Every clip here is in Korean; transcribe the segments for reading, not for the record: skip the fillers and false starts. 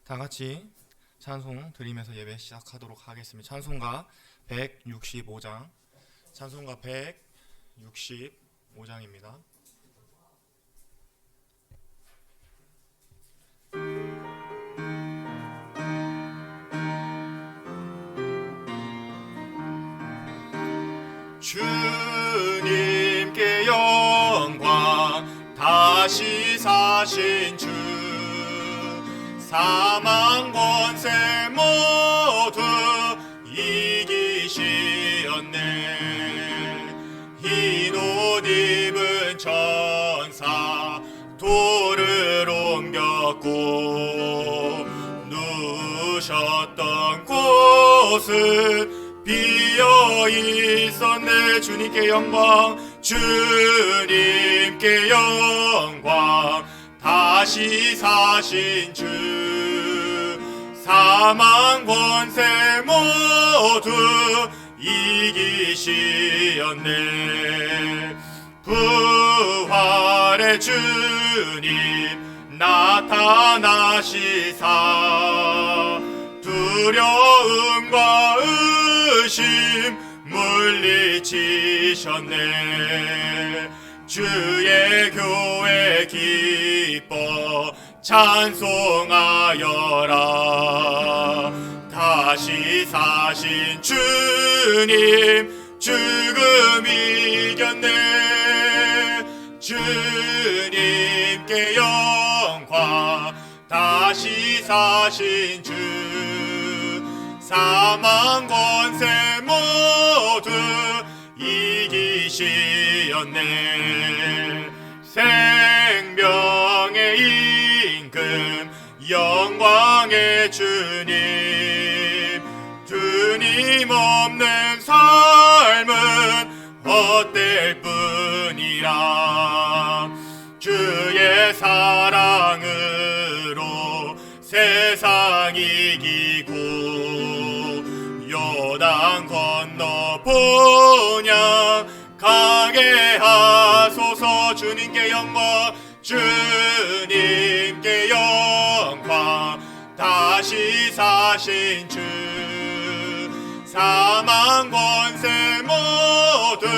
다 같이 찬송 드리면서 예배 시작하도록 하겠습니다. 찬송가 165장, 찬송가 165장입니다. 주님께 영광, 다시 사신 주, 사망 권세 모두 이기시었네. 흰 옷 입은 천사 돌을 옮겼고, 누우셨던 곳은 비어 있었네. 주님께 영광, 주님께 영광, 다시 사신 주, 사망 권세 모두 이기시었네. 부활의 주님 나타나시사, 두려움과 의심 물리치셨네. 주의 교회 기뻐 찬송하여라. 다시 사신 주님 죽음 이겼네. 주님께 영광, 다시 사신 주, 사망 권세 모두 이기시었네. 생명의 임금, 영광의 주님, 주님 없는 삶은 헛될 뿐이라. 주의 사랑으로 세상 이기고, 요단 건너 본향 가게 하소서. 주님께 영광, 주님께 영광, 다시 사신 주, 사망 권세 모두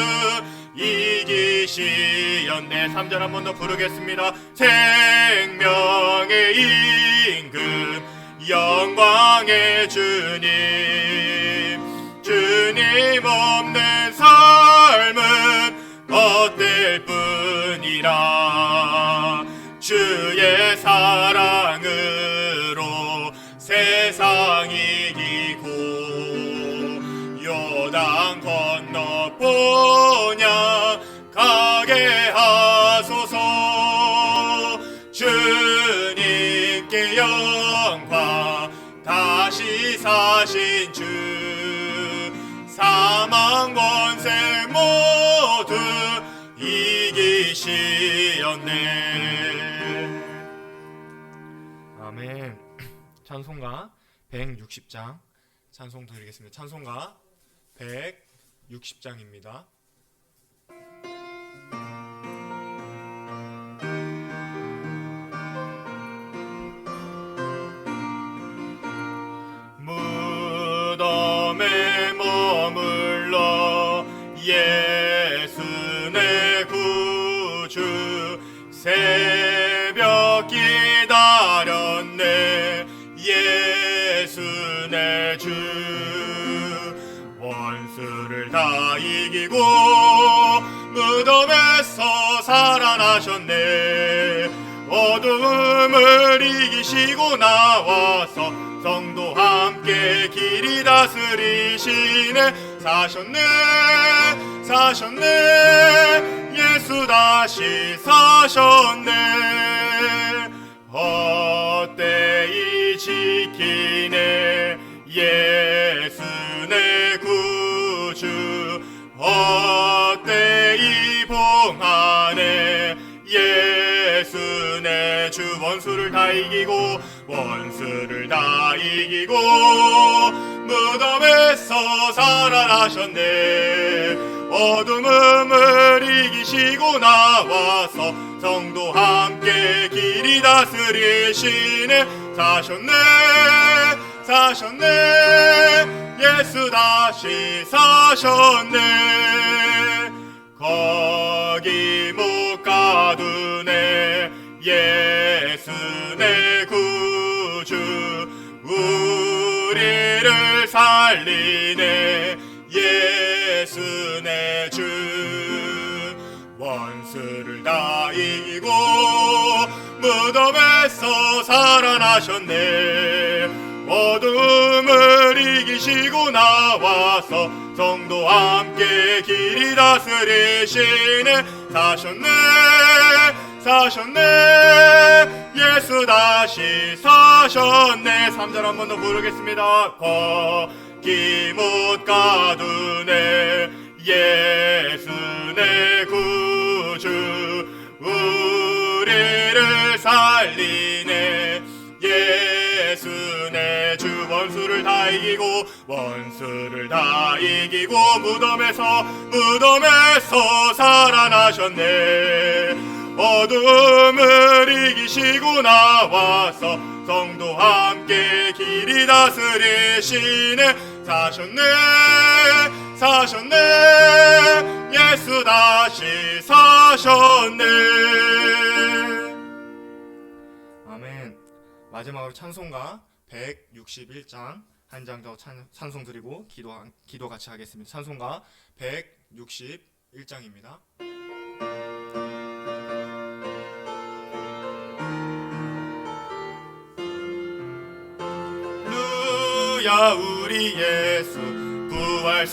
이기시었네. 3절 한 번 더 부르겠습니다. 생명의 임금, 영광의 주님, 주님 없는 삶은 헛될 뿐이라. 주의 사랑으로 세상 이기고, 요단 건너 본향 가게 하소서. 주님께 영광, 다시 사신 주, 사망 권세 모두 이기시었네. 아멘. 찬송가 160장 찬송 드리겠습니다. 찬송가 160장입니다. 무덤에 머물러 예수 내 구주, 새벽 기다렸네. 예수 내 주, 원수를 다 이기고 무덤에서 살아나셨네. 어두움을 이기시고 나와서 성도 함께 길이 다스리시네. 사셨네, 사셨네, 예수 다시 사셨네. 헛되이 지키네. 예수 내 구주, 헛되이 봉하네. 예수 내 주, 원수를 다 이기고, 원수를 다 이기고 무덤에서 살아나셨네. 어둠을 이기시고 나와서 성도 함께 길이 다스리시네. 사셨네 사셨네 예수 다시 사셨네 거기 못 가두네 예수 내 구주 우리를 살리네 예수 내 주 원수를 다 이기고 무덤에서 살아나셨네 어둠을 이기시고 나와서 성도와 함께 길이 다스리시네 사셨네 사셨네 예수 다시 사셨네 3절 한 번 더 부르겠습니다 거기 못 가두네 예수 내 구주 우리를 살리네 예수 내 주 원수를 다 이기고 무덤에서 살아나셨네 어둠을 이기시고 나와서 성도와 함께 길이 다스리시네 사셨네 사셨네 예수 다시 사셨네 아멘. 마지막으로 찬송가 161장 한 장 더 찬송 드리고 기도 같이 하겠습니다. 찬송가 161장입니다. 루야 우리 예수 부활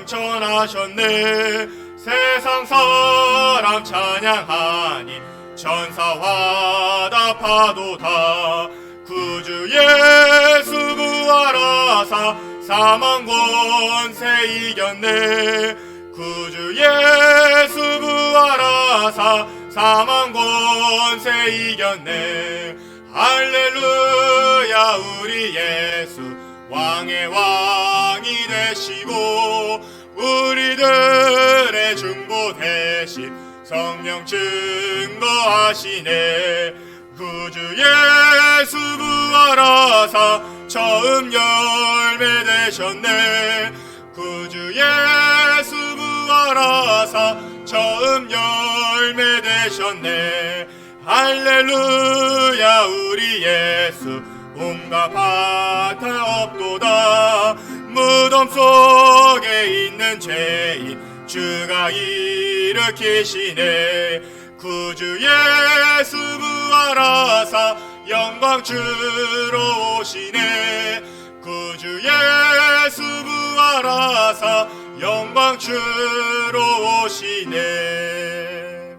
승천하셨네 세상 사람 찬양하니 천사와 다 파도다 구주 예수 부활하사 사망 권세 이겼네 구주 예수 부활하사 사망 권세 이겼네 할렐루야 우리 예수 왕의 왕이 되시고 우리들의 중보 대신 성령 증거하시네 구주 예수 부활하사 처음 열매 되셨네 구주 예수 부활하사 처음 열매 되셨네 할렐루야 우리 예수 온갖 바탈 없도다 무덤 속에 있는 죄인 주가 일으키시네 구주 예수 부활하사 영광 주로 오시네 구주 예수 부활하사 영광 주로 오시네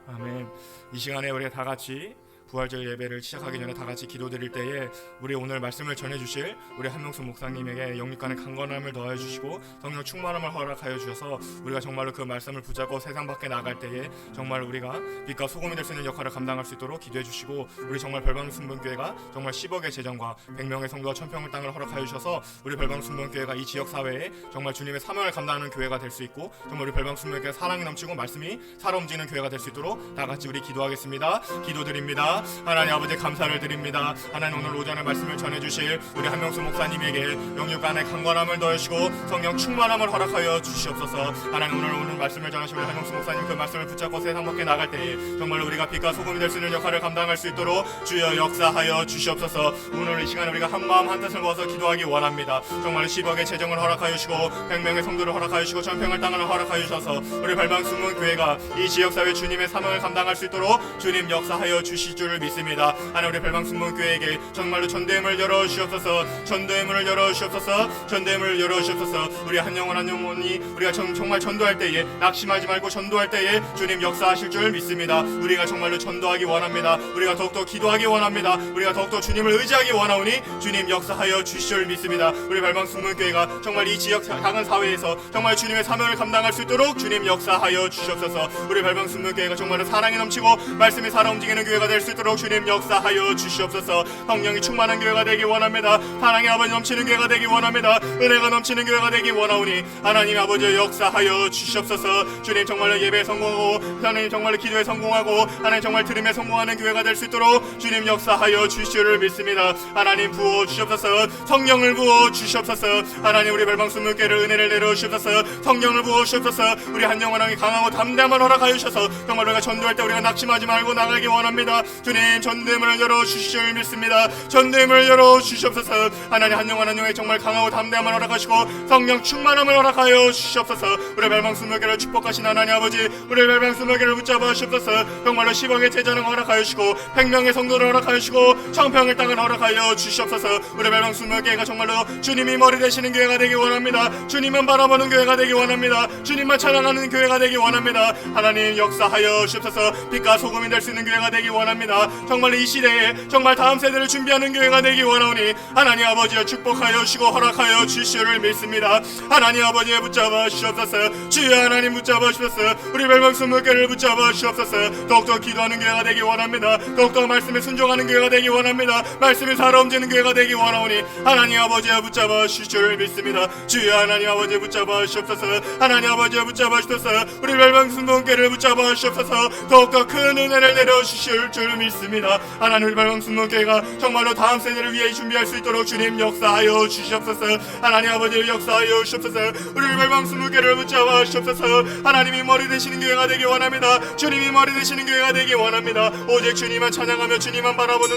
아멘. 이 시간에 우리 다 같이 부활절 예배를 시작하기 전에 다 같이 기도드릴 때에 우리 오늘 말씀을 전해주실 우리 한명수 목사님에게 영육간의 강건함을 더해주시고 성령 충만함을 허락하여 주셔서 우리가 정말로 그 말씀을 붙잡고 세상 밖에 나갈 때에 정말 우리가 빛과 소금이 될 수 있는 역할을 감당할 수 있도록 기도해 주시고 우리 정말 별방순번교회가 정말 10억의 재정과 100명의 성도와 1000평의 땅을 허락하여 주셔서 우리 별방순번교회가 이 지역사회에 정말 주님의 사명을 감당하는 교회가 될 수 있고 정말 우리 별방순번교회가 사랑이 넘치고 말씀이 살아 움직이는 교회가 될 수 있도록 다 같이 우리 기도하겠습니다. 기도드립니다. 하나님 아버지 감사를 드립니다. 하나님 오늘 오전에 말씀을 전해주실 우리 한명수 목사님에게 영육간의 강건함을 더해주시고 성령 충만함을 허락하여 주시옵소서. 하나님 오늘 말씀을 전하실 우리 한명수 목사님 그 말씀을 붙잡고 세상 밖에 나갈 때에 정말 우리가 빛과 소금이 될 수 있는 역할을 감당할 수 있도록 주여 역사하여 주시옵소서. 오늘 이 시간에 우리가 한 마음 한 뜻을 모아서 기도하기 원합니다. 정말 10억의 재정을 허락하여 주시고 100명의 성도를 허락하여 주시고 1000평의 땅을 허락하여 주셔서 우리 별방순문교회가 이 지역사회 주님의 사명을 감당할 수 있도록 주님 역사하여 주실 줄을 믿습니다. 하나님 우리 별방순문교회에게 정말로 전대문을 열어주시옵소서. 전대문을 열어주시옵소서. 전대문을 열어주시옵소서. 우리 한 영혼 한 영혼이 우리가 정말 전도할 때에 낙심하지 말고 전도할 때에 주님 역사하실 줄 믿습니다. 우리가 정말로 전도하기 원합니다. 우리가 더욱더 기도하기 원합니다. 우리가 더욱더 주님을 의지하기 원하오니 주님 역사하여 주실 줄 믿습니다. 우리 별방순문교회가 정말 이 지역 작은 사회에서 정말 주님의 사명을 감당할 수 있도록 주님 역사하여 주시옵소서. 우리 별방순문교회가 정말로 사랑이 넘치고 말씀이 살아 움직이는 교회가 될 수 있도록 주님 역사하여 주시옵소서. 성령이 충만한 교회가 되기 원합니다. 사랑의 아버지 넘치는 교회가 되기 원합니다. 은혜가 넘치는 교회가 되기 원하오니 하나님 아버지 역사하여 주시옵소서. 주님 정말로 예배에 성공하고 하나님 정말로 기도에 성공하고 하나님 정말 들음에 성공하는 교회가 될 수 있도록 주님 역사하여 주시를 믿습니다. 하나님 부어 주시옵소서. 성령을 부어 주시옵소서. 하나님 우리 멸망수문교회를 은혜를 내려 주시옵소서. 성령을 부어 주시옵소서. 우리 한 영혼왕이 강하고 담대함을 허락하여 주셔서 정말 우리가 전도할 때 우리가 낙심하지 말고 나가기 원합니다. 주님 전대문을 열어 주시를 믿습니다. 전대문을 열어 주시옵소서. 하나님 한 영혼 한 영혼이 정말 강하고 담대함을 허락하시고 성령 충만함을 허락하여 주시옵소서. 우리 멸망수문교회를 축복하신 하나님 아버지, 우리 멸망수문교회를 붙잡아 주시옵소서. 정말로 10억의 제자는 허락하여 주시고 100명의 성도를 허락하여 주시고 청평의 땅을 허락하여 주시옵소서. 우리 멸망수문교회가 정말로 주님이 머리 되시는 교회가 되기 원합니다. 주님만 바라보는 교회가 되기 원합니다. 주님만 찬양하는 교회가 되기 원합니다. 하나님 역사하여 주옵소서. 빛과 소금이 될 수 있는 교회가 되기 원합니다. 정말 이 시대에 정말 다음 세대를 준비하는 교회가 되기 원하오니 하나님 아버지여 축복하여 주시고 허락하여 주시를 믿습니다. 하나님 아버지여 붙잡아 주옵소서. 주여 하나님 붙잡아 주옵소서. 우리 멸망수문교회를 붙잡아 주옵소서. 더욱더 기도하는 교회가 되기 원합니다. 더욱더 말씀에 순종하는 교회가 되기 원합니다. 말씀에 살아 움직이는 교회가 되기 원하오니 하나님 아버지여 붙잡아 주시를 믿습니다. 주여 하나님 아버지 붙잡아 주옵소서. 하나님 아버지여 붙잡아 주옵소서. 우리 멸망수문교회를 붙잡아 주옵소서. 더욱더 큰 은혜를 내려 주실 줄 믿습니다. 하나님 우리 멸망수문교회가 정말로 다음 세대를 위해 준비할 수 있도록 주님 역사하여 주시옵소서. 하나님 아버지 역사하여 주시옵소서. 우리 멸망수문교회를 붙잡아 주시옵소서. 하나님이 머리 되시는 교회가 되기 원합니다. 주님이 머리 되시는 교회가 되기 원합니다. 오직 주님만 찬양하며 주님만 바라보는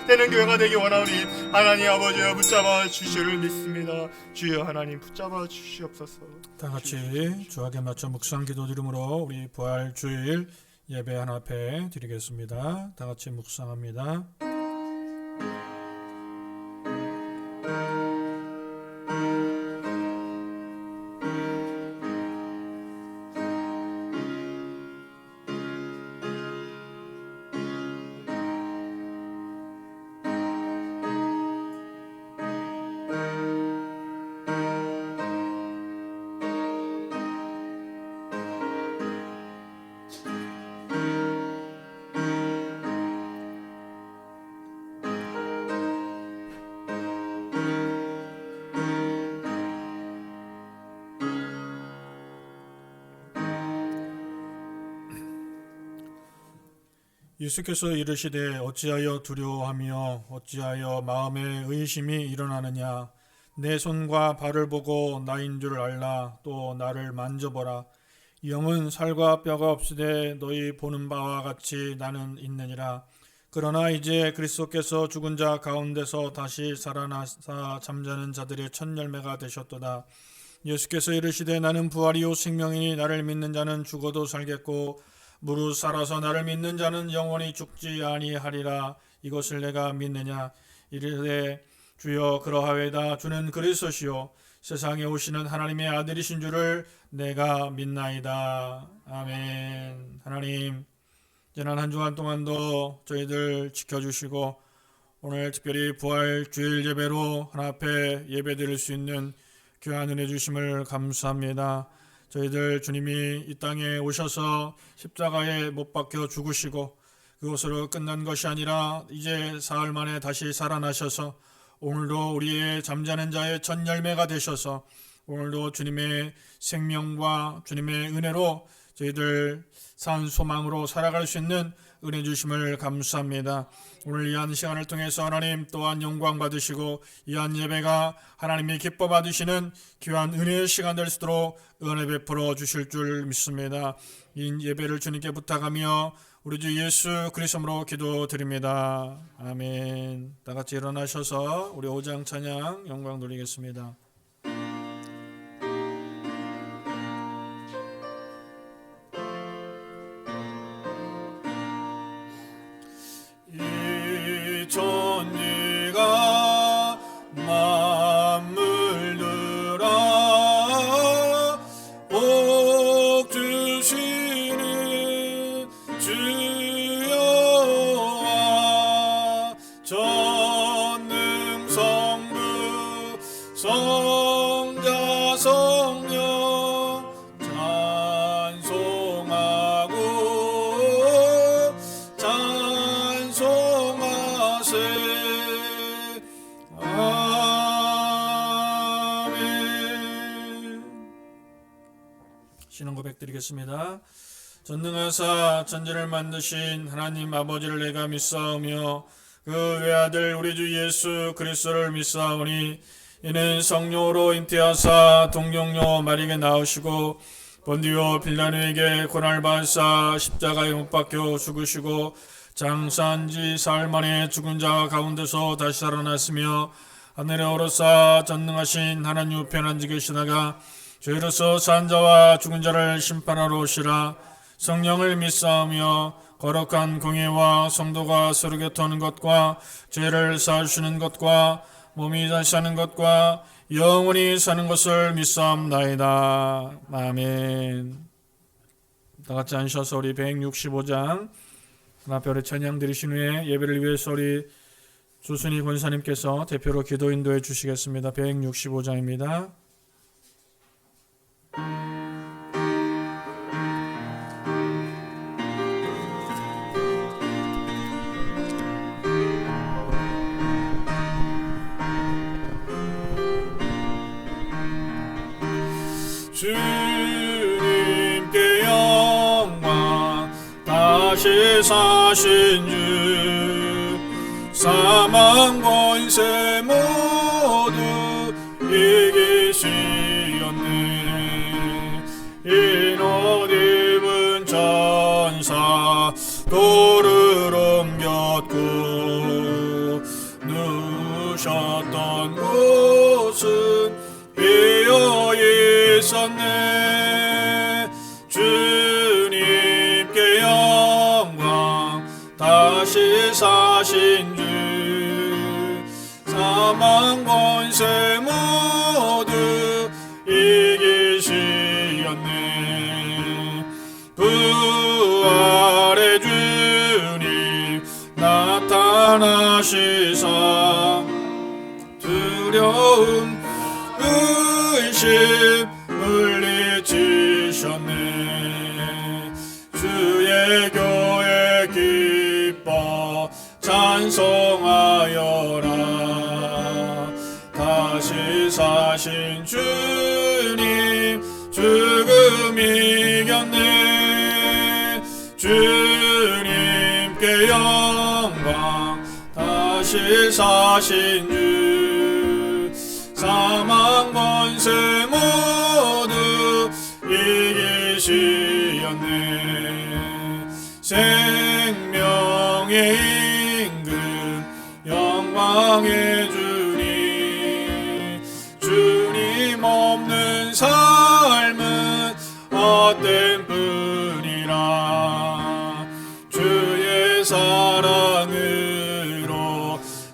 되는 교회가 되기 원하오니 하나님 아버지여 붙잡아 주시를 믿습니다. 주여 하나님 붙잡아 주시옵소서. 다 같이 주하게 맞춰 묵상 기도 드림으로 우리 부활 주일 예배 하나 앞에 드리겠습니다. 다 같이 묵상합니다. 예수께서 이르시되 어찌하여 두려워하며 어찌하여 마음에 의심이 일어나느냐. 내 손과 발을 보고 나인 줄 알라. 또 나를 만져보라. 영은 살과 뼈가 없으되 너희 보는 바와 같이 나는 있느니라. 그러나 이제 그리스도께서 죽은 자 가운데서 다시 살아나사 잠자는 자들의 첫 열매가 되셨도다. 예수께서 이르시되 나는 부활이요 생명이니 나를 믿는 자는 죽어도 살겠고 무릇 살아서 나를 믿는 자는 영원히 죽지 아니하리라. 이것을 내가 믿느냐. 이르되 주여 그러하외다. 주는 그리스도시요 세상에 오시는 하나님의 아들이신 줄을 내가 믿나이다. 아멘. 하나님 지난 한 주간 동안도 저희들 지켜주시고 오늘 특별히 부활 주일 예배로 하나 앞에 예배 드릴 수 있는 귀한 은혜 주심을 감사합니다. 저희들 주님이 이 땅에 오셔서 십자가에 못 박혀 죽으시고 그것으로 끝난 것이 아니라 이제 사흘 만에 다시 살아나셔서 오늘도 우리의 잠자는 자의 첫 열매가 되셔서 오늘도 주님의 생명과 주님의 은혜로 저희들 산 소망으로 살아갈 수 있는 은혜 주심을 감사합니다. 오늘 이한 시간을 통해서 하나님 또한 영광 받으시고 이한 예배가 하나님이 기뻐 받으시는 귀한 은혜의 시간 될 수 있도록 은혜 베풀어 주실 줄 믿습니다. 이 예배를 주님께 부탁하며 우리 주 예수 그리스도로 기도드립니다. 아멘. 다 같이 일어나셔서 우리 오장 찬양 영광 돌리겠습니다. 천지가 만물들아 복 주시는 주여와 전능성부 성자 성령 찬송하고 찬송 고백드리겠습니다. 전능하사 천지를 만드신 하나님 아버지를 내가 믿사오며 그 외아들 우리 주 예수 그리스도를 믿사오니 이는 성령으로 잉태하사 동정녀 마리에게 나으시고 본디오 빌라누에게 고난을 받으사 십자가에 못 박혀 죽으시고 장사한 지 사흘 만에 죽은 자 가운데서 다시 살아났으며 하늘에 오르사 전능하신 하나님 우편에 앉아 계시다가 죄로서 산 자와 죽은 자를 심판하러 오시라. 성령을 믿사오며 거룩한 공예와 성도가 서로 교통하는 것과 죄를 사하시는 것과 몸이 다시 사는 것과 영원히 사는 것을 믿사옵나이다. 아멘. 다같이 앉으셔서 우리 165장 하나별의 찬양 드리신 후에 예배를 위해서 우리 조순희 권사님께서 대표로 기도 인도해 주시겠습니다. 165장입니다. 주님께 영광 다시 사신 주 사망 권세 모두 이기시었네. 인옷 입은 천사 돌을 옮겼고 누우셨던 곳은 비어 있었네. 주님께 영광 다시 사신 주 사망 권세 모두 이기시었네. 부활의 주님 나타나시사 두려움 의심 물리치셨네. 주의 교회 기뻐 찬송하여라. 다시 사신 주님 죽음 이겼네. 주님께 영광 다시 사신 주 사망 권세 모두 이기시었네. 생명의 임금 영광의 주님 주님 없는 삶은 헛된 뿐이라. 주의 사랑으로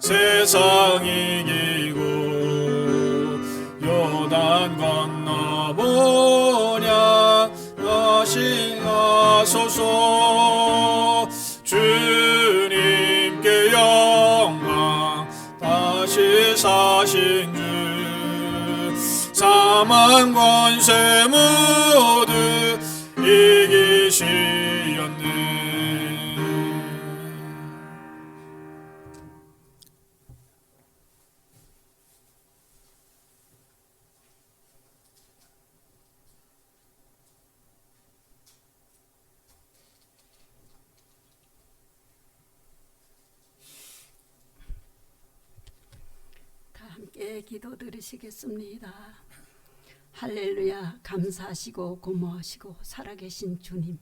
세상 이기고 요단 건너보냐 다시 가소서. 주님께 영광 다시 사신 주 사망 권세 모두 이기시었네. 함께 기도 드리시겠습니다. 할렐루야. 감사하시고 고마우시고 살아계신 주님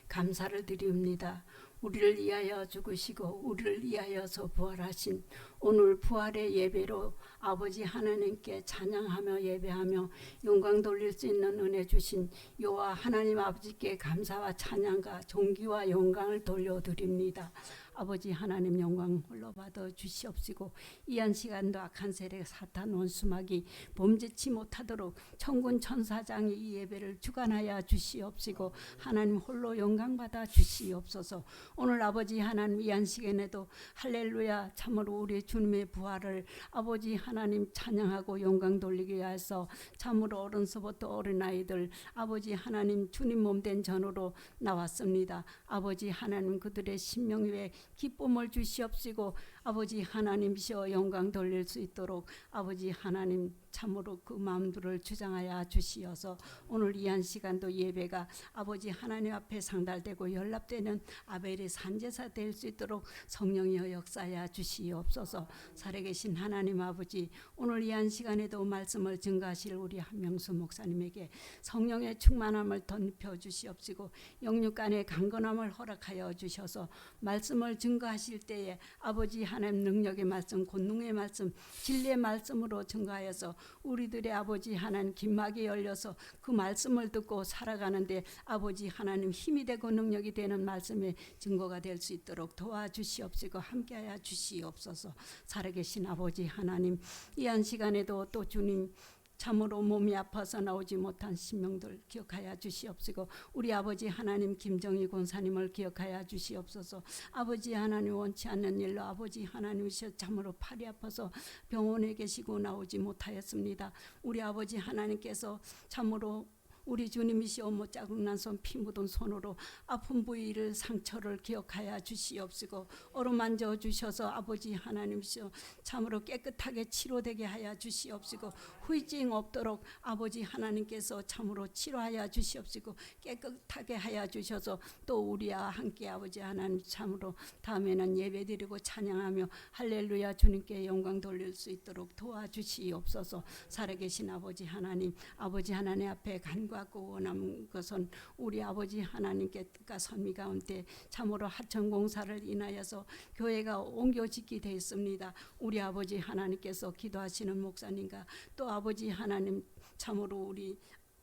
감사를 드립니다. 우리를 위하여 죽으시고 우리를 위하여서 부활하신 오늘 부활의 예배로 아버지 하나님께 찬양하며 예배하며 영광 돌릴 수 있는 은혜 주신 여호와 하나님 아버지께 감사와 찬양과 존귀와 영광을 돌려드립니다. 아버지 하나님 영광 홀로 받아 주시옵시고 이한 시간도 악한 세력 사탄 원수마귀 범죄치 못하도록 천군 천사장이 이 예배를 주관하여 주시옵시고 하나님 홀로 영광 받아 주시옵소서. 오늘 아버지 하나님 이한 시간에도 할렐루야 참으로 우리 주님의 부활을 아버지 하나님 찬양하고 영광 돌리기 위해서 참으로 어른서부터 어린아이들 아버지 하나님 주님 몸된 전으로 나왔습니다. 아버지 하나님 그들의 심령 위에 기쁨을 주시옵시고 아버지 하나님이시여 영광 돌릴 수 있도록 아버지 하나님 참으로 그 마음들을 주장하여 주시어서 오늘 이 한 시간도 예배가 아버지 하나님 앞에 상달되고 연락되는 아벨의 산제사 될 수 있도록 성령이여 역사하여 주시옵소서. 살아계신 하나님 아버지, 오늘 이 한 시간에도 말씀을 증거하실 우리 한명수 목사님에게 성령의 충만함을 덧입혀 주시옵시고 영육간의 강건함을 허락하여 주셔서 말씀을 증거하실 때에 아버지 하나님 능력의 말씀, 권능의 말씀, 진리의 말씀으로 증거하여서 우리들의 아버지 하나님 긴막이 열려서 그 말씀을 듣고 살아가는데 아버지 하나님 힘이 되고 능력이 되는 말씀의 증거가 될 수 있도록 도와주시옵시고 함께하여 주시옵소서. 살아계신 아버지 하나님, 이 한 시간에도 또 주님 참으로 몸이 아파서 나오지 못한 신명들 기억하여 주시옵시고 우리 아버지 하나님 김정희 권사님을 기억하여 주시옵소서. 아버지 하나님 원치 않는 일로 아버지 하나님이셔 참으로 팔이 아파서 병원에 계시고 나오지 못하였습니다. 우리 아버지 하나님께서 참으로 우리 주님이시오 못자국난 손 피 묻은 손으로 아픈 부위를 상처를 기억하여 주시옵시고 어루만져 주셔서 아버지 하나님이시오 참으로 깨끗하게 치료되게 하여 주시옵시고 후유증 없도록 아버지 하나님께서 참으로 치료하여 주시옵시고 깨끗하게 하여 주셔서 또 우리와 함께 아버지 하나님 참으로 다음에는 예배드리고 찬양하며 할렐루야 주님께 영광 돌릴 수 있도록 도와주시옵소서. 살아계신 아버지 하나님 앞에 간구하고 원하는 것은 우리 아버지 하나님께 뜻과 선미 가운데 참으로 하천공사를 인하여서 교회가 옮겨짓게 되어 있습니다. 우리 아버지 하나님께서 기도하시는 목사님과 또 아버지 하나님 참으로 우리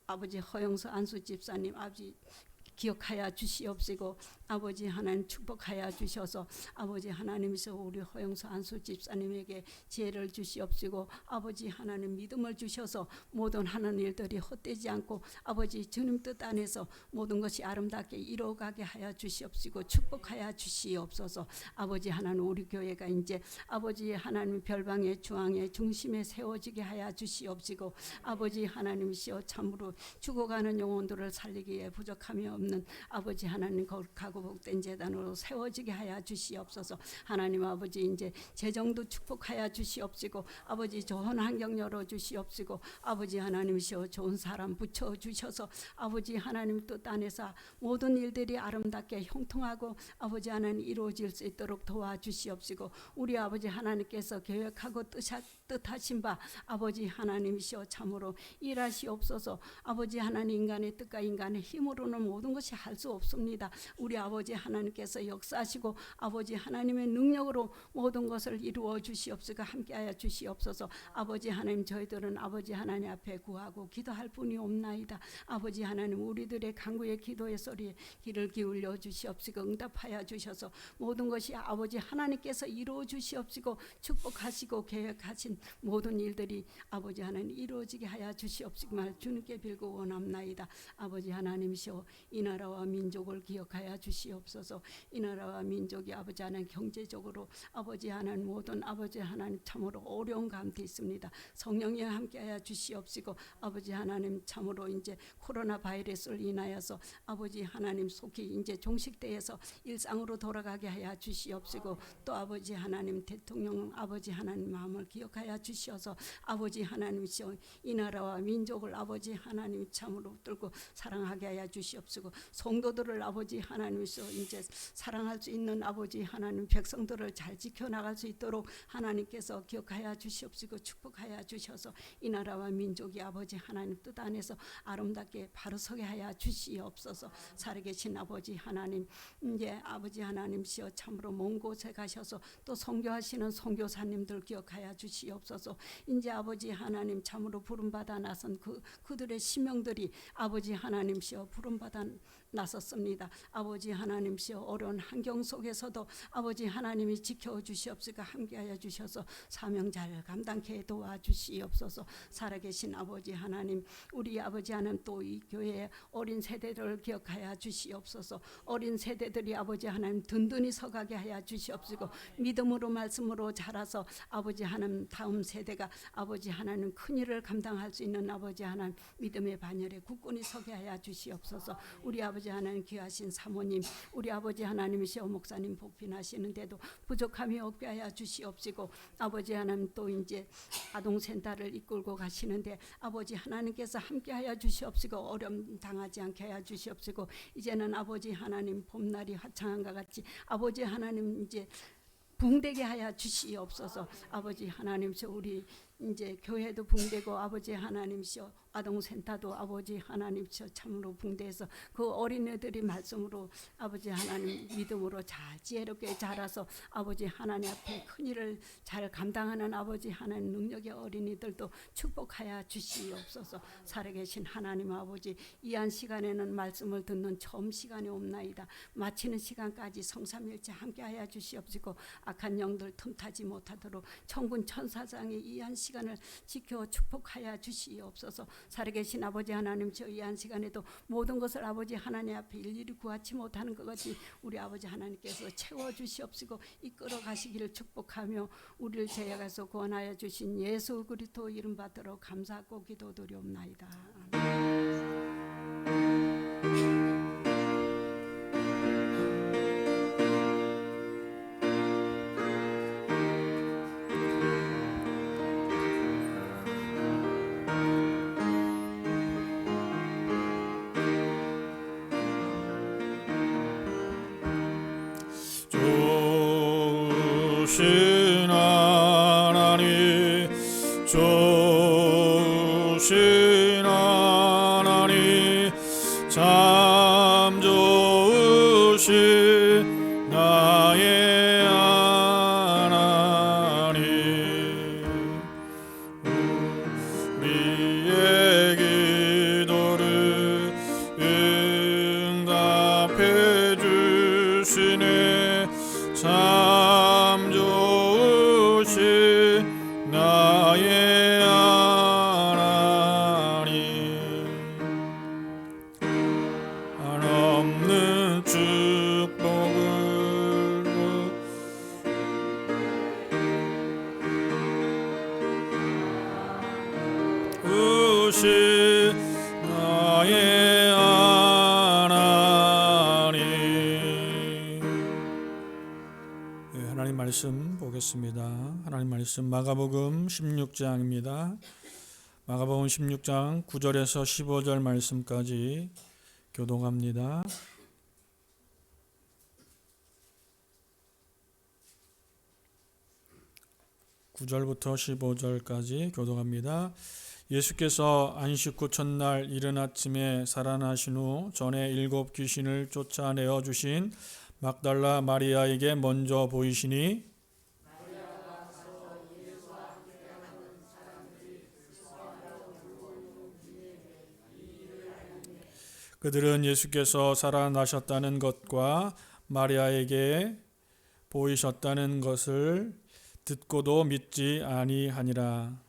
아버지 허영서 안수 집사님 아버지 기억하여 주시옵시고 아버지 하나님 축복하여 주셔서 아버지 하나님께서 우리 허영서 안수 집사님에게 지혜를 주시옵시고 아버지 하나님 믿음을 주셔서 모든 하는 일들이 헛되지 않고 아버지 주님 뜻 안에서 모든 것이 아름답게 이루어가게 하여 주시옵시고 축복하여 주시옵소서. 아버지 하나님 우리 교회가 이제 아버지 하나님 별방의 중앙에 중심에 세워지게 하여 주시옵시고 아버지 하나님이시여 참으로 죽어가는 영혼들을 살리기에 부족함이 없는 아버지 하나님 거룩하고 복된 제단으로 세워지게 하여 주시옵소서. 하나님 아버지 이제 재정도 축복하여 주시옵시고 아버지 좋은 환경 열어 주시옵시고 아버지 하나님이시여 좋은 사람 붙여 주셔서 아버지 하나님 뜻 안에서 모든 일들이 아름답게 형통하고 아버지 하나님 이루어질 수 있도록 도와주시옵시고 우리 아버지 하나님께서 계획하고 뜻하신 바 아버지 하나님이시여 참으로 일하시옵소서. 아버지 하나님 인간의 뜻과 인간의 힘으로는 모든 것이 할 수 없습니다. 우리 아버지 하나님께서 역사하시고 아버지 하나님의 능력으로 모든 것을 이루어 주시옵소서. 함께하여 주시옵소서. 아버지 하나님 저희들은 아버지 하나님 앞에 구하고 기도할 뿐이 없나이다. 아버지 하나님 우리들의 간구의 기도의 소리에 귀를 기울여 주시옵시고 응답하여 주셔서 모든 것이 아버지 하나님께서 이루어 주시옵시고 축복하시고 계획하신 모든 일들이 아버지 하나님 이루어지게 하여 주시옵시고 말 주님께 빌고 원합나이다. 아버지 하나님이시여 이 나라와 민족을 기억하여 주시옵소서. 이 나라와 민족이 아버지 하나님 경제적으로 아버지 하나님 모든 아버지 하나님 참으로 어려운 가운데 있습니다. 성령이 함께하여 주시옵시고 아버지 하나님 참으로 이제 코로나 바이러스를 인하여서 아버지 하나님 속히 이제 종식되어서 일상으로 돌아가게 하여 주시옵시고 또 아버지 하나님 대통령 아버지 하나님 마음을 기억하여 주시어서 아버지 하나님이시여 이 나라와 민족을 아버지 하나님 참으로 붙들고 사랑하게 하여 주시옵시고 성도들을 아버지 하나님이시여 이제 사랑할 수 있는 아버지 하나님 백성들을 잘 지켜나갈 수 있도록 하나님께서 기억하여 주시옵시고 축복하여 주셔서 이 나라와 민족이 아버지 하나님 뜻 안에서 아름답게 바로 서게 하여 주시옵소서. 살아계신 아버지 하나님 이제 아버지 하나님이시여 참으로 먼 곳에 가셔서 또 선교하시는 선교사님들 기억하여 주시옵소서. 이제 아버지 하나님 참으로 부름받아 나선 그들의 시명들이 아버지 하나님이시여 부름받아 나섰습니다. 아버지 하나님이시여 어려운 환경 속에서도 아버지 하나님이 지켜주시옵시고 함께하여 주셔서 사명 잘 감당케 도와주시옵소서. 살아계신 아버지 하나님 우리 아버지 하나님 또 이 교회의 어린 세대들을 기억하여 주시옵소서. 어린 세대들이 아버지 하나님 든든히 서가게 하여 주시옵시고 믿음으로 말씀으로 자라서 아버지 하나님 다음 세대가 아버지 하나님 큰 일을 감당할 수 있는 아버지 하나님 믿음의 반열에 굳건히 서게 하여 주시옵소서. 우리 아버지 하나님 귀하신 사모님, 우리 아버지 하나님이시여 목사님 복빈하시는데도 부족함이 없게 하여 주시옵시고, 아버지 하나님 또 이제 아동센터를 이끌고 가시는데 아버지 하나님께서 함께하여 주시옵시고, 어려움 당하지 않게 하여 주시옵시고, 이제는 아버지 하나님 봄날이 화창한가 같이 아버지 하나님 이제 붕대게 하여 주시옵소서. 아버지 하나님이시여 우리 이제 교회도 붕대고 아버지 하나님이시여 아동센터도 아버지 하나님이시여 참으로 붕대해서 그 어린애들이 말씀으로 아버지 하나님 믿음으로 잘 지혜롭게 자라서 아버지 하나님 앞에 큰 일을 잘 감당하는 아버지 하나님 능력의 어린이들도 축복하여 주시옵소서. 살아계신 하나님 아버지, 이한 시간에는 말씀을 듣는 처음 시간이 없나이다. 마치는 시간까지 성삼일체 함께하여 주시옵시고, 악한 영들 틈타지 못하도록 천군 천사장이 이한 시간을 지켜 축복하여 주시옵소서. 살아계신 아버지 하나님, 저 이한 시간에도 모든 것을 아버지 하나님 앞에 일일이 구하지 못하는 것 같이 우리 아버지 하나님께서 채워주시옵시고 이끌어 가시기를 축복하며, 우리를 제약에서 구원하여 주신 예수 그리스도 이름 받들어 감사하고 기도드리옵나이다. 좋으신 하나님, 좋으신 하나님, 참 좋으신 나의 하나님, 우리의 기도를 응답해 주시네. 참 좋으신 나의 하나님, 한없는 축복을 주신 나의 하나님. 하나님 말씀 보겠습니다. 하나님 말씀 마가복음 16장입니다. 마가복음 16장 9절에서 15절 말씀까지 교독합니다. 9절부터 15절까지 교독합니다. 예수께서 안식 후 첫날 이른 아침에 살아나신 후 전에 7 귀신을 쫓아내어 주신 막달라 마리아에게 먼저 보이시니 그들은 예수께서 살아나셨다는 것과 마리아에게 보이셨다는 것을 듣고도 믿지 아니하니라.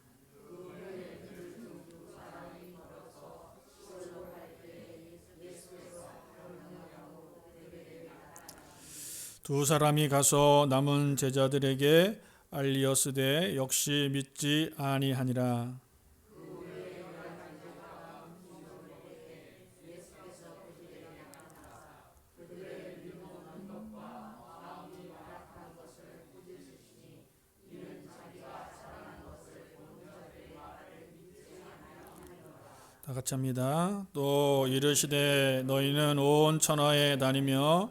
두 사람이 가서 남은 제자들에게 알리었으되 역시 믿지 아니하니라. 다 같이 합니다. 또 이르시되 너희는 온 천하에 다니며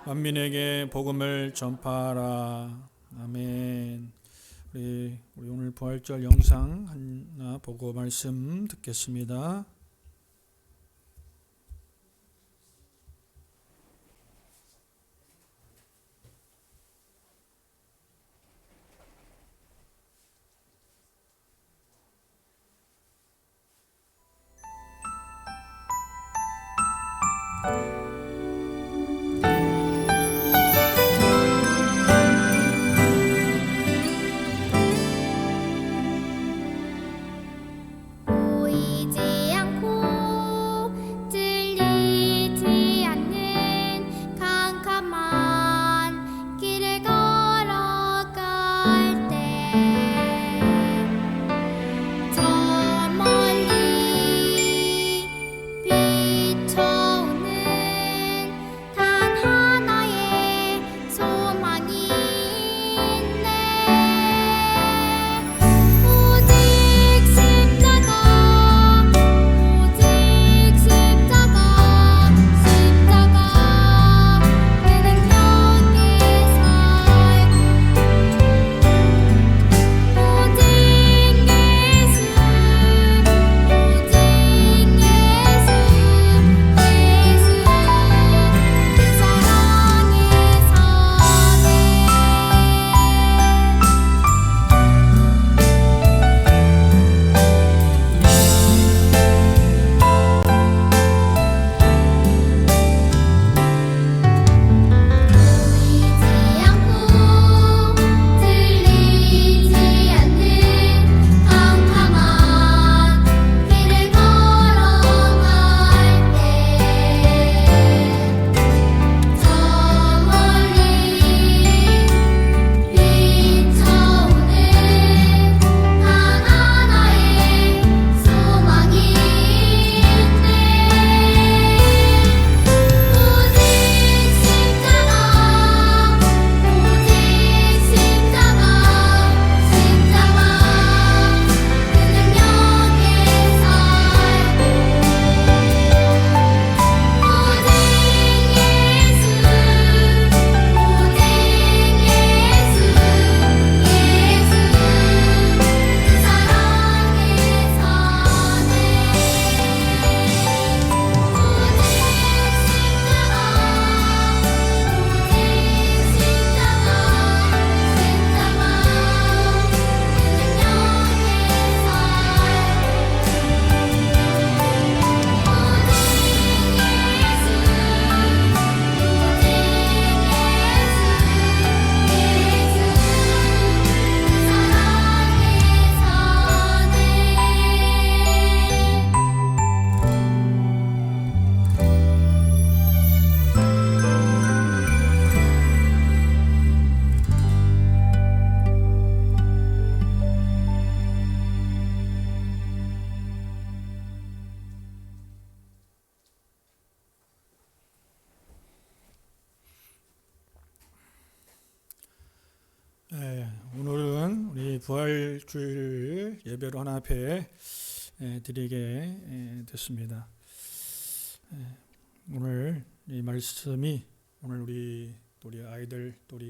만민에게 복음을 전파하라. 아멘. 우리 오늘 부활절 영상 하나 보고 말씀 듣겠습니다. 보이지 않고 오늘은 우리 부활주일 예배로 하나 앞에 드리게 됐습니다. 오늘 이 말씀이 오늘 우리 아이들 또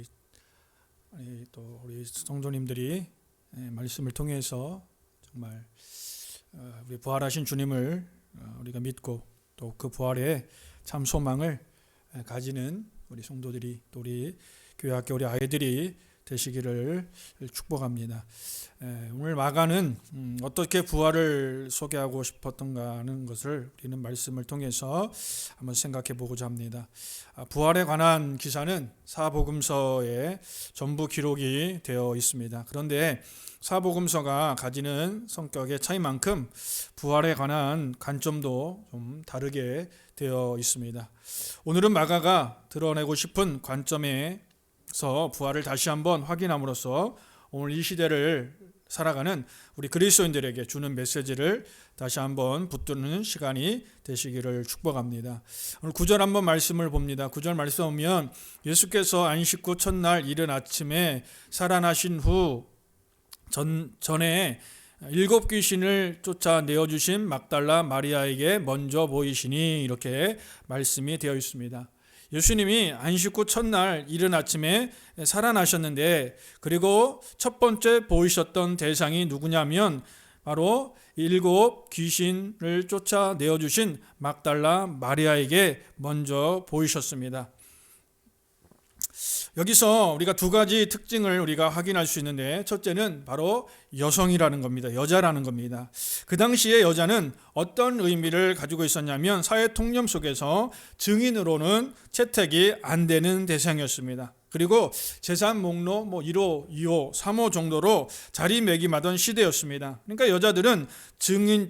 우리 성도님들이 말씀을 통해서 정말 우리 부활하신 주님을 우리가 믿고 또 그 부활의 참 소망을 가지는 우리 성도들이 또 우리 교회학교 우리 아이들이 되시기를 축복합니다. 오늘 마가는 어떻게 부활을 소개하고 싶었던가 하는 것을 우리는 말씀을 통해서 한번 생각해 보고자 합니다. 부활에 관한 기사는 사복음서에 전부 기록이 되어 있습니다. 그런데 사복음서가 가지는 성격의 차이만큼 부활에 관한 관점도 좀 다르게 되어 있습니다. 오늘은 마가가 드러내고 싶은 관점에서 부활을 다시 한번 확인함으로써 오늘 이 시대를 살아가는 우리 그리스도인들에게 주는 메시지를 다시 한번 붙드는 시간이 되시기를 축복합니다. 오늘 9절 한번 말씀을 봅니다. 9절 말씀 보면 예수께서 안식 후 첫날 이른 아침에 살아나신 후 전에 7 귀신을 쫓아내어 주신 막달라 마리아에게 먼저 보이시니 이렇게 말씀이 되어 있습니다. 예수님이 안식 후 첫날 이른 아침에 살아나셨는데 그리고 첫 번째 보이셨던 대상이 누구냐면 바로 7 귀신을 쫓아내어 주신 막달라 마리아에게 먼저 보이셨습니다. 여기서 우리가 두 가지 특징을 우리가 확인할 수 있는데 첫째는 바로 여성이라는 겁니다. 여자라는 겁니다. 그 당시에 여자는 어떤 의미를 가지고 있었냐면 사회 통념 속에서 증인으로는 채택이 안 되는 대상이었습니다. 그리고 재산 목록 1호, 2호, 3호 정도로 자리매김하던 시대였습니다. 그러니까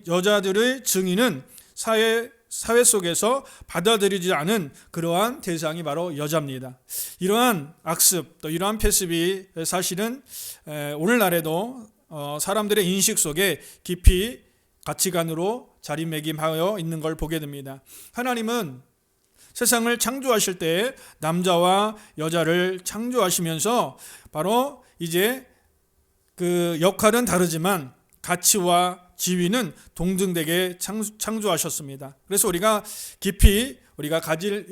여자들의 증인은 사회 속에서 받아들이지 않은 그러한 대상이 바로 여자입니다. 이러한 악습 또 이러한 폐습이 사실은 오늘날에도 사람들의 인식 속에 깊이 가치관으로 자리매김하여 있는 걸 보게 됩니다. 하나님은 세상을 창조하실 때 남자와 여자를 창조하시면서 바로 이제 그 역할은 다르지만 가치와 지위는 동등되게 창조하셨습니다. 그래서 우리가 깊이 가질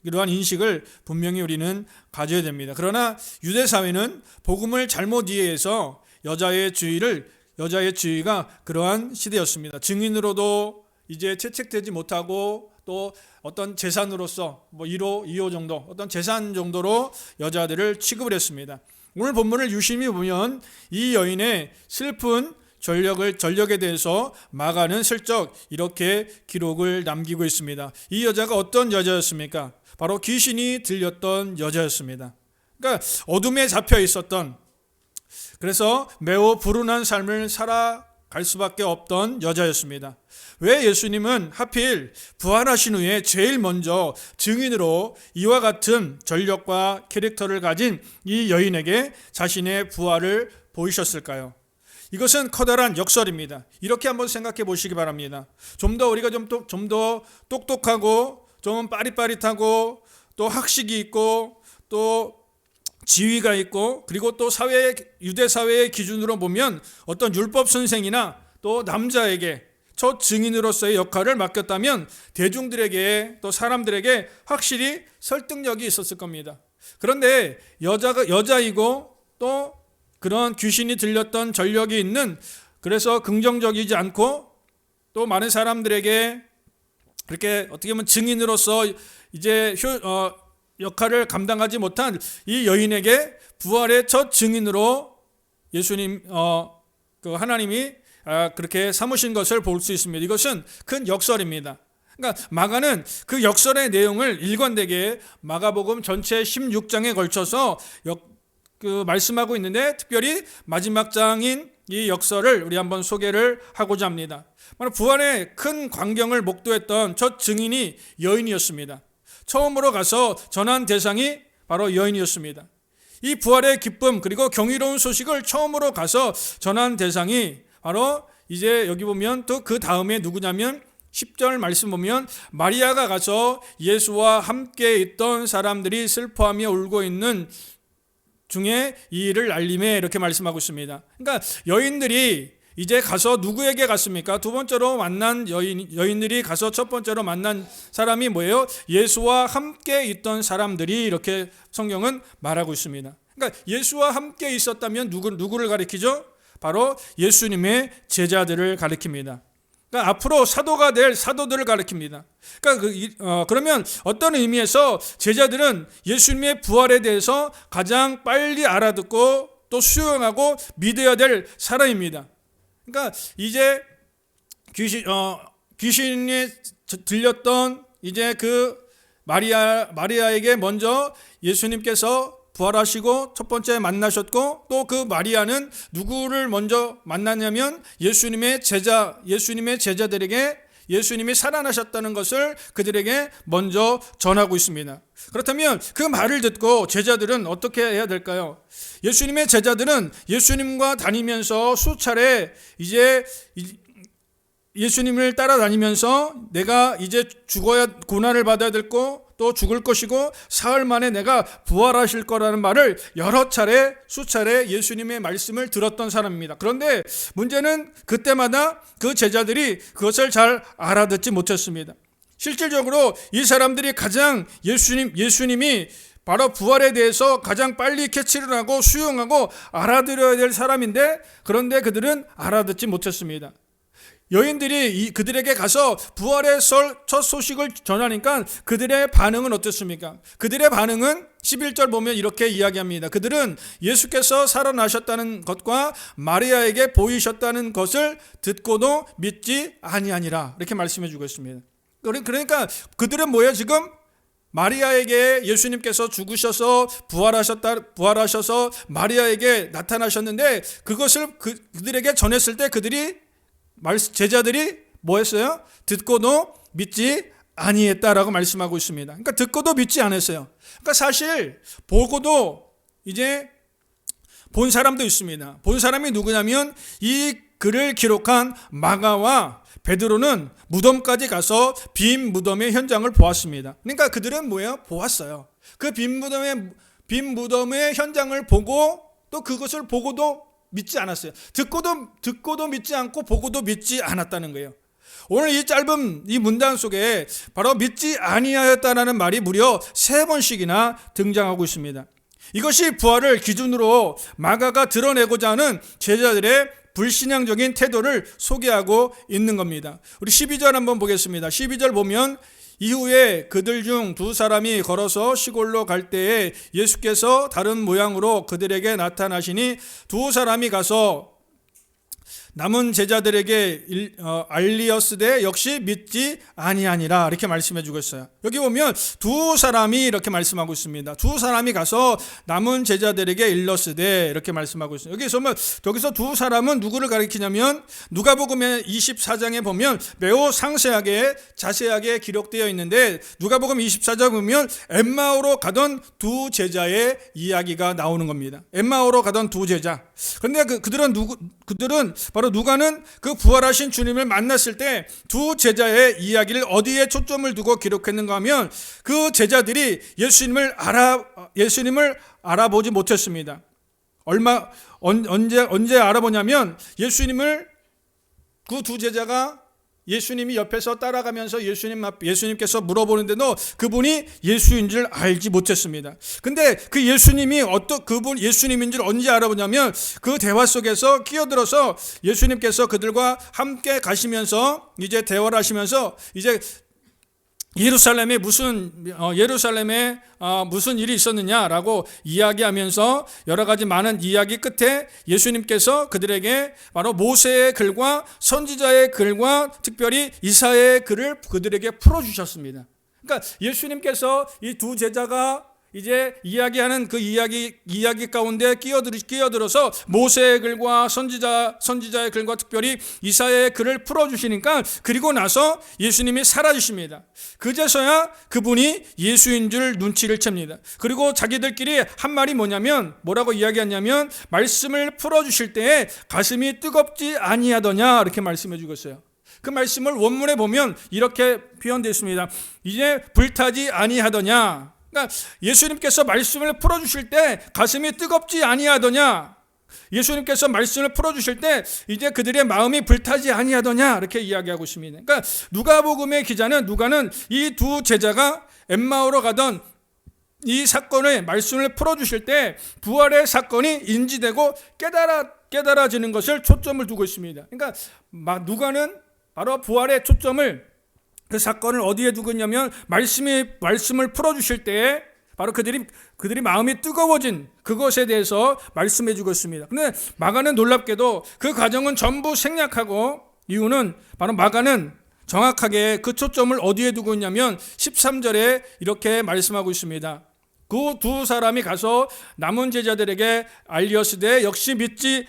이러한 인식을 분명히 우리는 가져야 됩니다. 그러나 유대 사회는 복음을 잘못 이해해서 여자의 지위가 그러한 시대였습니다. 증인으로도 이제 채택되지 못하고 또 어떤 재산으로서 1호, 2호 정도 어떤 재산 정도로 여자들을 취급을 했습니다. 오늘 본문을 유심히 보면 이 여인의 슬픈 전력에 대해서 마가는 슬쩍 이렇게 기록을 남기고 있습니다. 이 여자가 어떤 여자였습니까? 바로 귀신이 들렸던 여자였습니다. 그러니까 어둠에 잡혀 있었던, 그래서 매우 불운한 삶을 살아갈 수밖에 없던 여자였습니다. 왜 예수님은 하필 부활하신 후에 제일 먼저 증인으로 이와 같은 전력과 캐릭터를 가진 이 여인에게 자신의 부활을 보이셨을까요? 이것은 커다란 역설입니다. 이렇게 한번 생각해 보시기 바랍니다. 좀 더 우리가 좀 더 똑똑하고 좀 빠릿빠릿하고 또 학식이 있고 또 지위가 있고 그리고 또 유대 사회의 기준으로 보면 어떤 율법 선생이나 또 남자에게 첫 증인으로서의 역할을 맡겼다면 대중들에게 또 사람들에게 확실히 설득력이 있었을 겁니다. 그런데 여자이고 또 그런 귀신이 들렸던 전력이 있는, 그래서 긍정적이지 않고 또 많은 사람들에게 그렇게 어떻게 보면 증인으로서 이제 역할을 감당하지 못한 이 여인에게 부활의 첫 증인으로 예수님 하나님이 그렇게 삼으신 것을 볼 수 있습니다. 이것은 큰 역설입니다. 그러니까 마가는 그 역설의 내용을 일관되게 마가복음 전체 16장에 걸쳐서 말씀하고 있는데 특별히 마지막 장인 이 역설을 우리 한번 소개를 하고자 합니다. 바로 부활의 큰 광경을 목도했던 첫 증인이 여인이었습니다. 처음으로 가서 전한 대상이 바로 여인이었습니다. 이 부활의 기쁨 그리고 경이로운 소식을 처음으로 가서 전한 대상이 바로 이제 여기 보면 또 그 다음에 누구냐면 10절 말씀 보면 마리아가 가서 예수와 함께 있던 사람들이 슬퍼하며 울고 있는 중에 이 일을 알림해 이렇게 말씀하고 있습니다. 그러니까 여인들이 이제 가서 누구에게 갔습니까? 두 번째로 만난 여인들이 가서 첫 번째로 만난 사람이 뭐예요? 예수와 함께 있던 사람들이 이렇게 성경은 말하고 있습니다. 그러니까 예수와 함께 있었다면 누구를 가리키죠? 바로 예수님의 제자들을 가리킵니다. 그러니까 앞으로 사도가 될 사도들을 가리킵니다. 그러니까 그러면 어떤 의미에서 제자들은 예수님의 부활에 대해서 가장 빨리 알아듣고 또 수용하고 믿어야 될 사람입니다. 그러니까 이제 귀신이 들렸던 이제 그 마리아에게 먼저 예수님께서 부활하시고 첫 번째 만나셨고, 또 그 마리아는 누구를 먼저 만났냐면 예수님의 제자들에게 예수님이 살아나셨다는 것을 그들에게 먼저 전하고 있습니다. 그렇다면 그 말을 듣고 제자들은 어떻게 해야 될까요? 예수님의 제자들은 예수님과 다니면서 수차례 이제 예수님을 따라다니면서 내가 이제 죽어야 고난을 받아야 될 거, 또 죽을 것이고 사흘 만에 내가 부활하실 거라는 말을 여러 차례 수차례 예수님의 말씀을 들었던 사람입니다. 그런데 문제는 그때마다 그 제자들이 그것을 잘 알아듣지 못했습니다. 실질적으로 이 사람들이 가장 예수님이 바로 부활에 대해서 가장 빨리 캐치를 하고 수용하고 알아들어야 될 사람인데, 그런데 그들은 알아듣지 못했습니다. 여인들이 그들에게 가서 부활의 첫 소식을 전하니까 그들의 반응은 어떻습니까? 그들의 반응은 11절 보면 이렇게 이야기합니다. 그들은 예수께서 살아나셨다는 것과 마리아에게 보이셨다는 것을 듣고도 믿지 아니하니라, 이렇게 말씀해 주고 있습니다. 그러니까 그들은 뭐예요? 지금 마리아에게 예수님께서 죽으셔서 부활하셔서 마리아에게 나타나셨는데, 그것을 그들에게 전했을 때 제자들이 뭐 했어요? 듣고도 믿지 아니했다라고 말씀하고 있습니다. 그러니까 듣고도 믿지 않았어요. 그러니까 사실 보고도 이제 본 사람도 있습니다. 본 사람이 누구냐면 이 글을 기록한 마가와 베드로는 무덤까지 가서 빈 무덤의 현장을 보았습니다. 그러니까 그들은 뭐예요? 보았어요. 그 빈 무덤의 현장을 보고 또 그것을 보고도 믿지 않았어요. 듣고도 믿지 않고 보고도 믿지 않았다는 거예요. 오늘 이 짧은 이 문단 속에 바로 믿지 아니하였다라는 말이 무려 3번씩이나 등장하고 있습니다. 이것이 부활을 기준으로 마가가 드러내고자 하는 제자들의 불신앙적인 태도를 소개하고 있는 겁니다. 우리 12절 한번 보겠습니다. 12절 보면 이후에 그들 중 2사람이 걸어서 시골로 갈 때에 예수께서 다른 모양으로 그들에게 나타나시니 2사람이 가서 남은 제자들에게 알리었으되 역시 믿지 아니하니라, 이렇게 말씀해 주고 있어요. 여기 보면 2사람이 이렇게 말씀하고 있습니다. 2사람이 가서 남은 제자들에게 일렀으되 이렇게 말씀하고 있어요. 여기서 2사람은 누구를 가리키냐면 누가복음의 24장에 보면 매우 상세하게 자세하게 기록되어 있는데, 누가복음 24장 보면 엠마오로 가던 2 제자의 이야기가 나오는 겁니다. 엠마오로 가던 2 제자. 그런데 그들은 바로 누가는 그 부활하신 주님을 만났을 때 2 제자의 이야기를 어디에 초점을 두고 기록했는가 하면 그 제자들이 예수님을 알아보지 못했습니다. 언제 알아보냐면 예수님을 그 2 제자가 예수님이 옆에서 따라가면서 예수님께서 물어보는데도 그분이 예수인 줄 알지 못했습니다. 근데 그 예수님이 그분 예수님인 줄 언제 알아보냐면 그 대화 속에서 끼어들어서 예수님께서 그들과 함께 가시면서 이제 대화를 하시면서 이제 예루살렘에 무슨 일이 있었느냐라고 이야기하면서 여러 가지 많은 이야기 끝에 예수님께서 그들에게 바로 모세의 글과 선지자의 글과 특별히 이사야의 글을 그들에게 풀어주셨습니다. 그러니까 예수님께서 이 2 제자가 이제 이야기하는 그 이야기 가운데 끼어들어서 모세의 글과 선지자의 글과 특별히 이사야의 글을 풀어주시니까, 그리고 나서 예수님이 사라지십니다. 그제서야 그분이 예수인 줄 눈치를 챕니다. 그리고 자기들끼리 한 말이 뭐라고 이야기하냐면 말씀을 풀어주실 때에 가슴이 뜨겁지 아니하더냐, 이렇게 말씀해 주고 있어요. 그 말씀을 원문에 보면 이렇게 표현되어 있습니다. 이제 불타지 아니하더냐, 그러니까 예수님께서 말씀을 풀어주실 때 가슴이 뜨겁지 아니하더냐, 예수님께서 말씀을 풀어주실 때 이제 그들의 마음이 불타지 아니하더냐, 이렇게 이야기하고 있습니다. 그러니까 누가복음의 기자는, 누가는 이 두 제자가 엠마오로 가던 이 사건의 말씀을 풀어주실 때 부활의 사건이 인지되고 깨달아지는 것을 초점을 두고 있습니다. 그러니까 누가는 바로 부활의 초점을, 그 사건을 어디에 두고 있냐면 말씀을 풀어주실 때에 바로 그들이 마음이 뜨거워진 그것에 대해서 말씀해 주고 있습니다. 그런데 마가는 놀랍게도 그 과정은 전부 생략하고, 이유는 바로 마가는 정확하게 그 초점을 어디에 두고 있냐면 13절에 이렇게 말씀하고 있습니다. 그 두 사람이 가서 남은 제자들에게 알리었으되 역시 믿지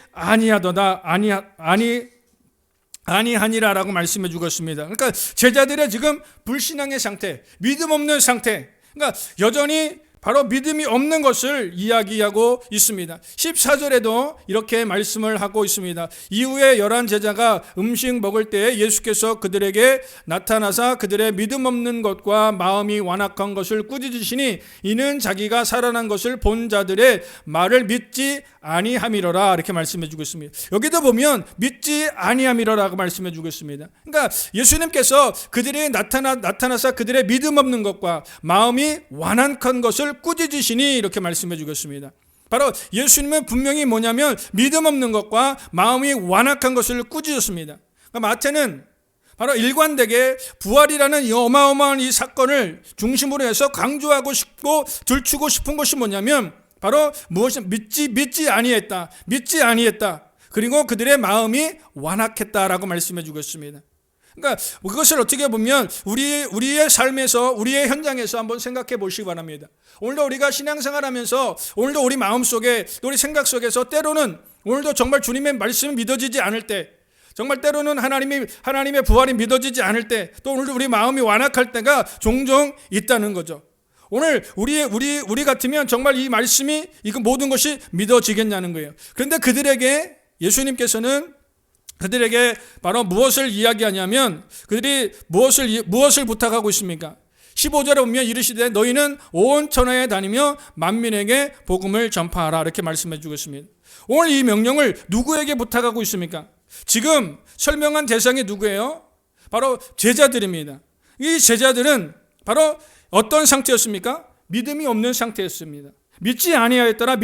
아니하니라라고 말씀해 주었습니다. 그러니까 제자들의 지금 불신앙의 상태, 믿음 없는 상태, 그러니까 여전히 바로 믿음이 없는 것을 이야기하고 있습니다. 14절에도 이렇게 말씀을 하고 있습니다. 이후에 11 제자가 음식 먹을 때 예수께서 그들에게 나타나사 그들의 믿음 없는 것과 마음이 완악한 것을 꾸짖으시니 이는 자기가 살아난 것을 본 자들의 말을 믿지 아니함이로라, 이렇게 말씀해 주고 있습니다. 여기도 보면 믿지 아니함이로라고 말씀해 주고 있습니다. 그러니까 예수님께서 그들이 나타나사 그들의 믿음 없는 것과 마음이 완악한 것을 꾸짖으시니, 이렇게 말씀해 주겠습니다. 바로 예수님은 분명히 뭐냐면 믿음 없는 것과 마음이 완악한 것을 꾸짖었습니다. 그러니까 마태는 바로 일관되게 부활이라는 이 어마어마한 이 사건을 중심으로 해서 강조하고 싶고 들추고 싶은 것이 뭐냐면 바로 무엇이 믿지 아니했다. 그리고 그들의 마음이 완악했다라고 말씀해 주겠습니다. 그러니까 그것을 어떻게 보면 우리의 삶에서, 우리의 현장에서 한번 생각해 보시기 바랍니다. 오늘도 우리가 신앙생활하면서, 오늘도 우리 마음속에, 우리 생각 속에서 때로는 오늘도 정말 주님의 말씀이 믿어지지 않을 때, 정말 때로는 하나님의 부활이 믿어지지 않을 때, 또 오늘도 우리 마음이 완악할 때가 종종 있다는 거죠. 오늘 우리 같으면 정말 이 말씀이, 이거 모든 것이 믿어지겠냐는 거예요. 그런데 예수님께서는 그들에게 바로 무엇을 이야기하냐면, 그들이 무엇을 부탁하고 있습니까? 15절에 보면 이르시되 너희는 온 천하에 다니며 만민에게 복음을 전파하라, 이렇게 말씀해 주고 있습니다. 오늘 이 명령을 누구에게 부탁하고 있습니까? 지금 설명한 대상이 누구예요? 바로 제자들입니다. 이 제자들은 바로 어떤 상태였습니까? 믿음이 없는 상태였습니다. 믿지 아니하였더라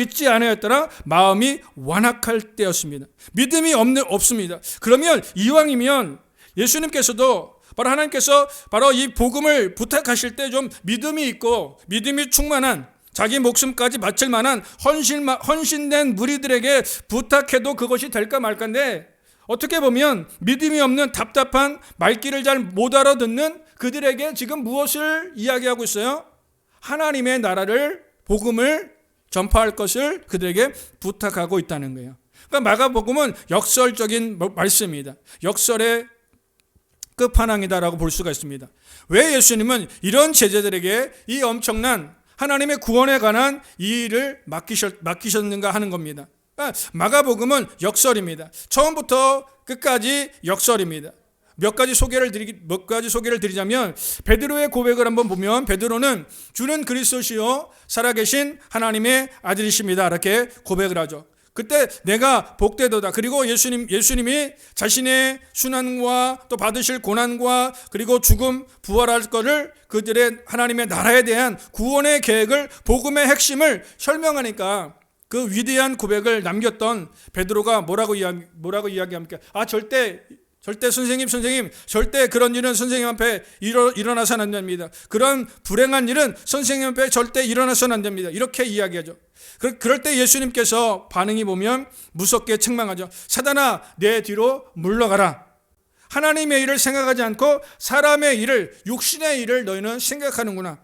마음이 완악할 때였습니다. 믿음이 없습니다. 그러면 이왕이면 예수님께서도 바로 하나님께서 바로 이 복음을 부탁하실 때 좀 믿음이 있고 믿음이 충만한, 자기 목숨까지 바칠 만한 헌신된 무리들에게 부탁해도 그것이 될까 말까인데, 어떻게 보면 믿음이 없는 답답한, 말귀를 잘 못 알아듣는 그들에게 지금 무엇을 이야기하고 있어요? 하나님의 나라를, 복음을 전파할 것을 그들에게 부탁하고 있다는 거예요. 그러니까 마가복음은 역설적인 말씀입니다. 역설의 끝판왕이다라고 볼 수가 있습니다. 왜 예수님은 이런 제자들에게 이 엄청난 하나님의 구원에 관한 이 일을 맡기셨는가 하는 겁니다. 그러니까 마가복음은 역설입니다. 처음부터 끝까지 역설입니다. 몇 가지 소개를 드리자면, 베드로의 고백을 한번 보면, 베드로는 주는 그리스도시요 살아계신 하나님의 아들이십니다, 이렇게 고백을 하죠. 그때 내가 복되도다. 그리고 예수님이 자신의 순환과 또 받으실 고난과 그리고 죽음, 부활할 것을, 그들의 하나님의 나라에 대한 구원의 계획을, 복음의 핵심을 설명하니까 그 위대한 고백을 남겼던 베드로가 뭐라고 이야기합니까? 절대 선생님, 절대 그런 일은 선생님 앞에 일어나서는 안 됩니다. 그런 불행한 일은 선생님 앞에 절대 일어나서는 안 됩니다. 이렇게 이야기하죠. 그럴 때 예수님께서 반응이 보면 무섭게 책망하죠. 사단아, 내 뒤로 물러가라. 하나님의 일을 생각하지 않고 사람의 일을, 육신의 일을 너희는 생각하는구나.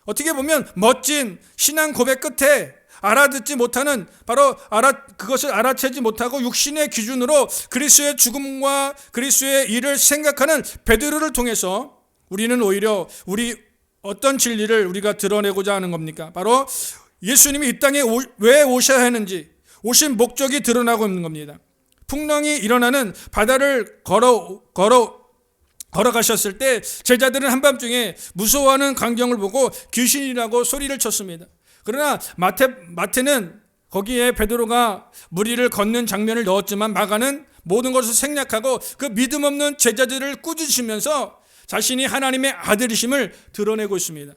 어떻게 보면 멋진 신앙 고백 끝에 알아듣지 못하는, 그것을 알아채지 못하고 육신의 기준으로 그리스도의 죽음과 그리스도의 일을 생각하는 베드로를 통해서 우리는 오히려 어떤 진리를 우리가 드러내고자 하는 겁니까? 바로 예수님이 이 땅에 왜 오셔야 하는지, 오신 목적이 드러나고 있는 겁니다. 풍랑이 일어나는 바다를 걸어가셨을 때 제자들은 한밤중에 무서워하는 광경을 보고 귀신이라고 소리를 쳤습니다. 그러나 마태는 거기에 베드로가 무리를 걷는 장면을 넣었지만 마가는 모든 것을 생략하고 그 믿음 없는 제자들을 꾸짖으면서 자신이 하나님의 아들이심을 드러내고 있습니다.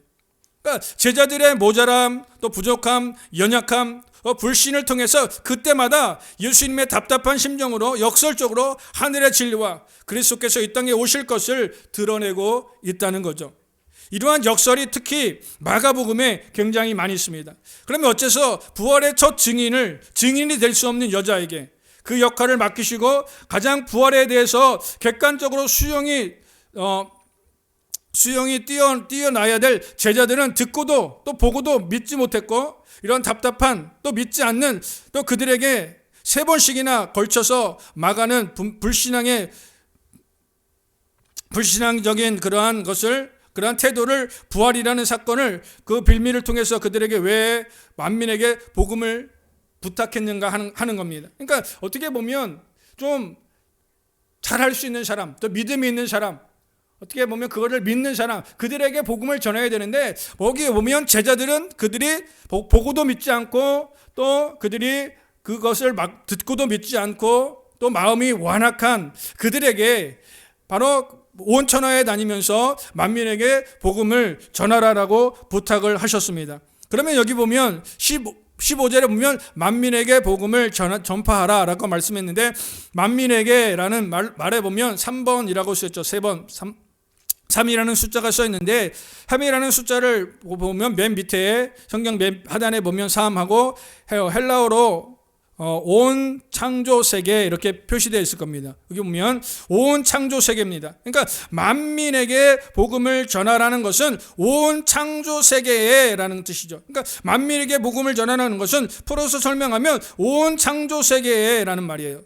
그러니까 제자들의 모자람, 또 부족함, 연약함, 불신을 통해서 그때마다 예수님의 답답한 심정으로 역설적으로 하늘의 진리와 그리스도께서 이 땅에 오실 것을 드러내고 있다는 거죠. 이러한 역설이 특히 마가복음에 굉장히 많이 있습니다. 그러면 어째서 부활의 첫 증인이 될 수 없는 여자에게 그 역할을 맡기시고 가장 부활에 대해서 객관적으로 수용이 뛰어나야 될 제자들은 듣고도 또 보고도 믿지 못했고 이런 답답한 또 믿지 않는 또 그들에게 3번씩이나 걸쳐서 마가는 불신앙적인 그러한 태도를 부활이라는 사건을 그 빌미를 통해서 그들에게 왜 만민에게 복음을 부탁했는가 하는 겁니다. 그러니까 어떻게 보면 좀 잘할 수 있는 사람, 또 믿음이 있는 사람, 어떻게 보면 그거를 믿는 사람, 그들에게 복음을 전해야 되는데 거기에 보면 제자들은 그들이 보고도 믿지 않고 또 그들이 그것을 막 듣고도 믿지 않고 또 마음이 완악한 그들에게 바로 온 천하에 다니면서 만민에게 복음을 전하라라고 부탁을 하셨습니다. 그러면 여기 보면 15절에 보면 만민에게 복음을 전파하라라고 말씀했는데 만민에게라는 말에 보면 3번이라고 쓰였죠. 3이라는 숫자가 써 있는데 3이라는 숫자를 보면 맨 밑에 성경 맨 하단에 보면 3하고 헬라어로 온 창조 세계 이렇게 표시되어 있을 겁니다. 여기 보면 온 창조 세계입니다. 그러니까 만민에게 복음을 전하라는 것은 온 창조 세계에라는 뜻이죠. 그러니까 만민에게 복음을 전하라는 것은 풀어서 설명하면 온 창조 세계에라는 말이에요.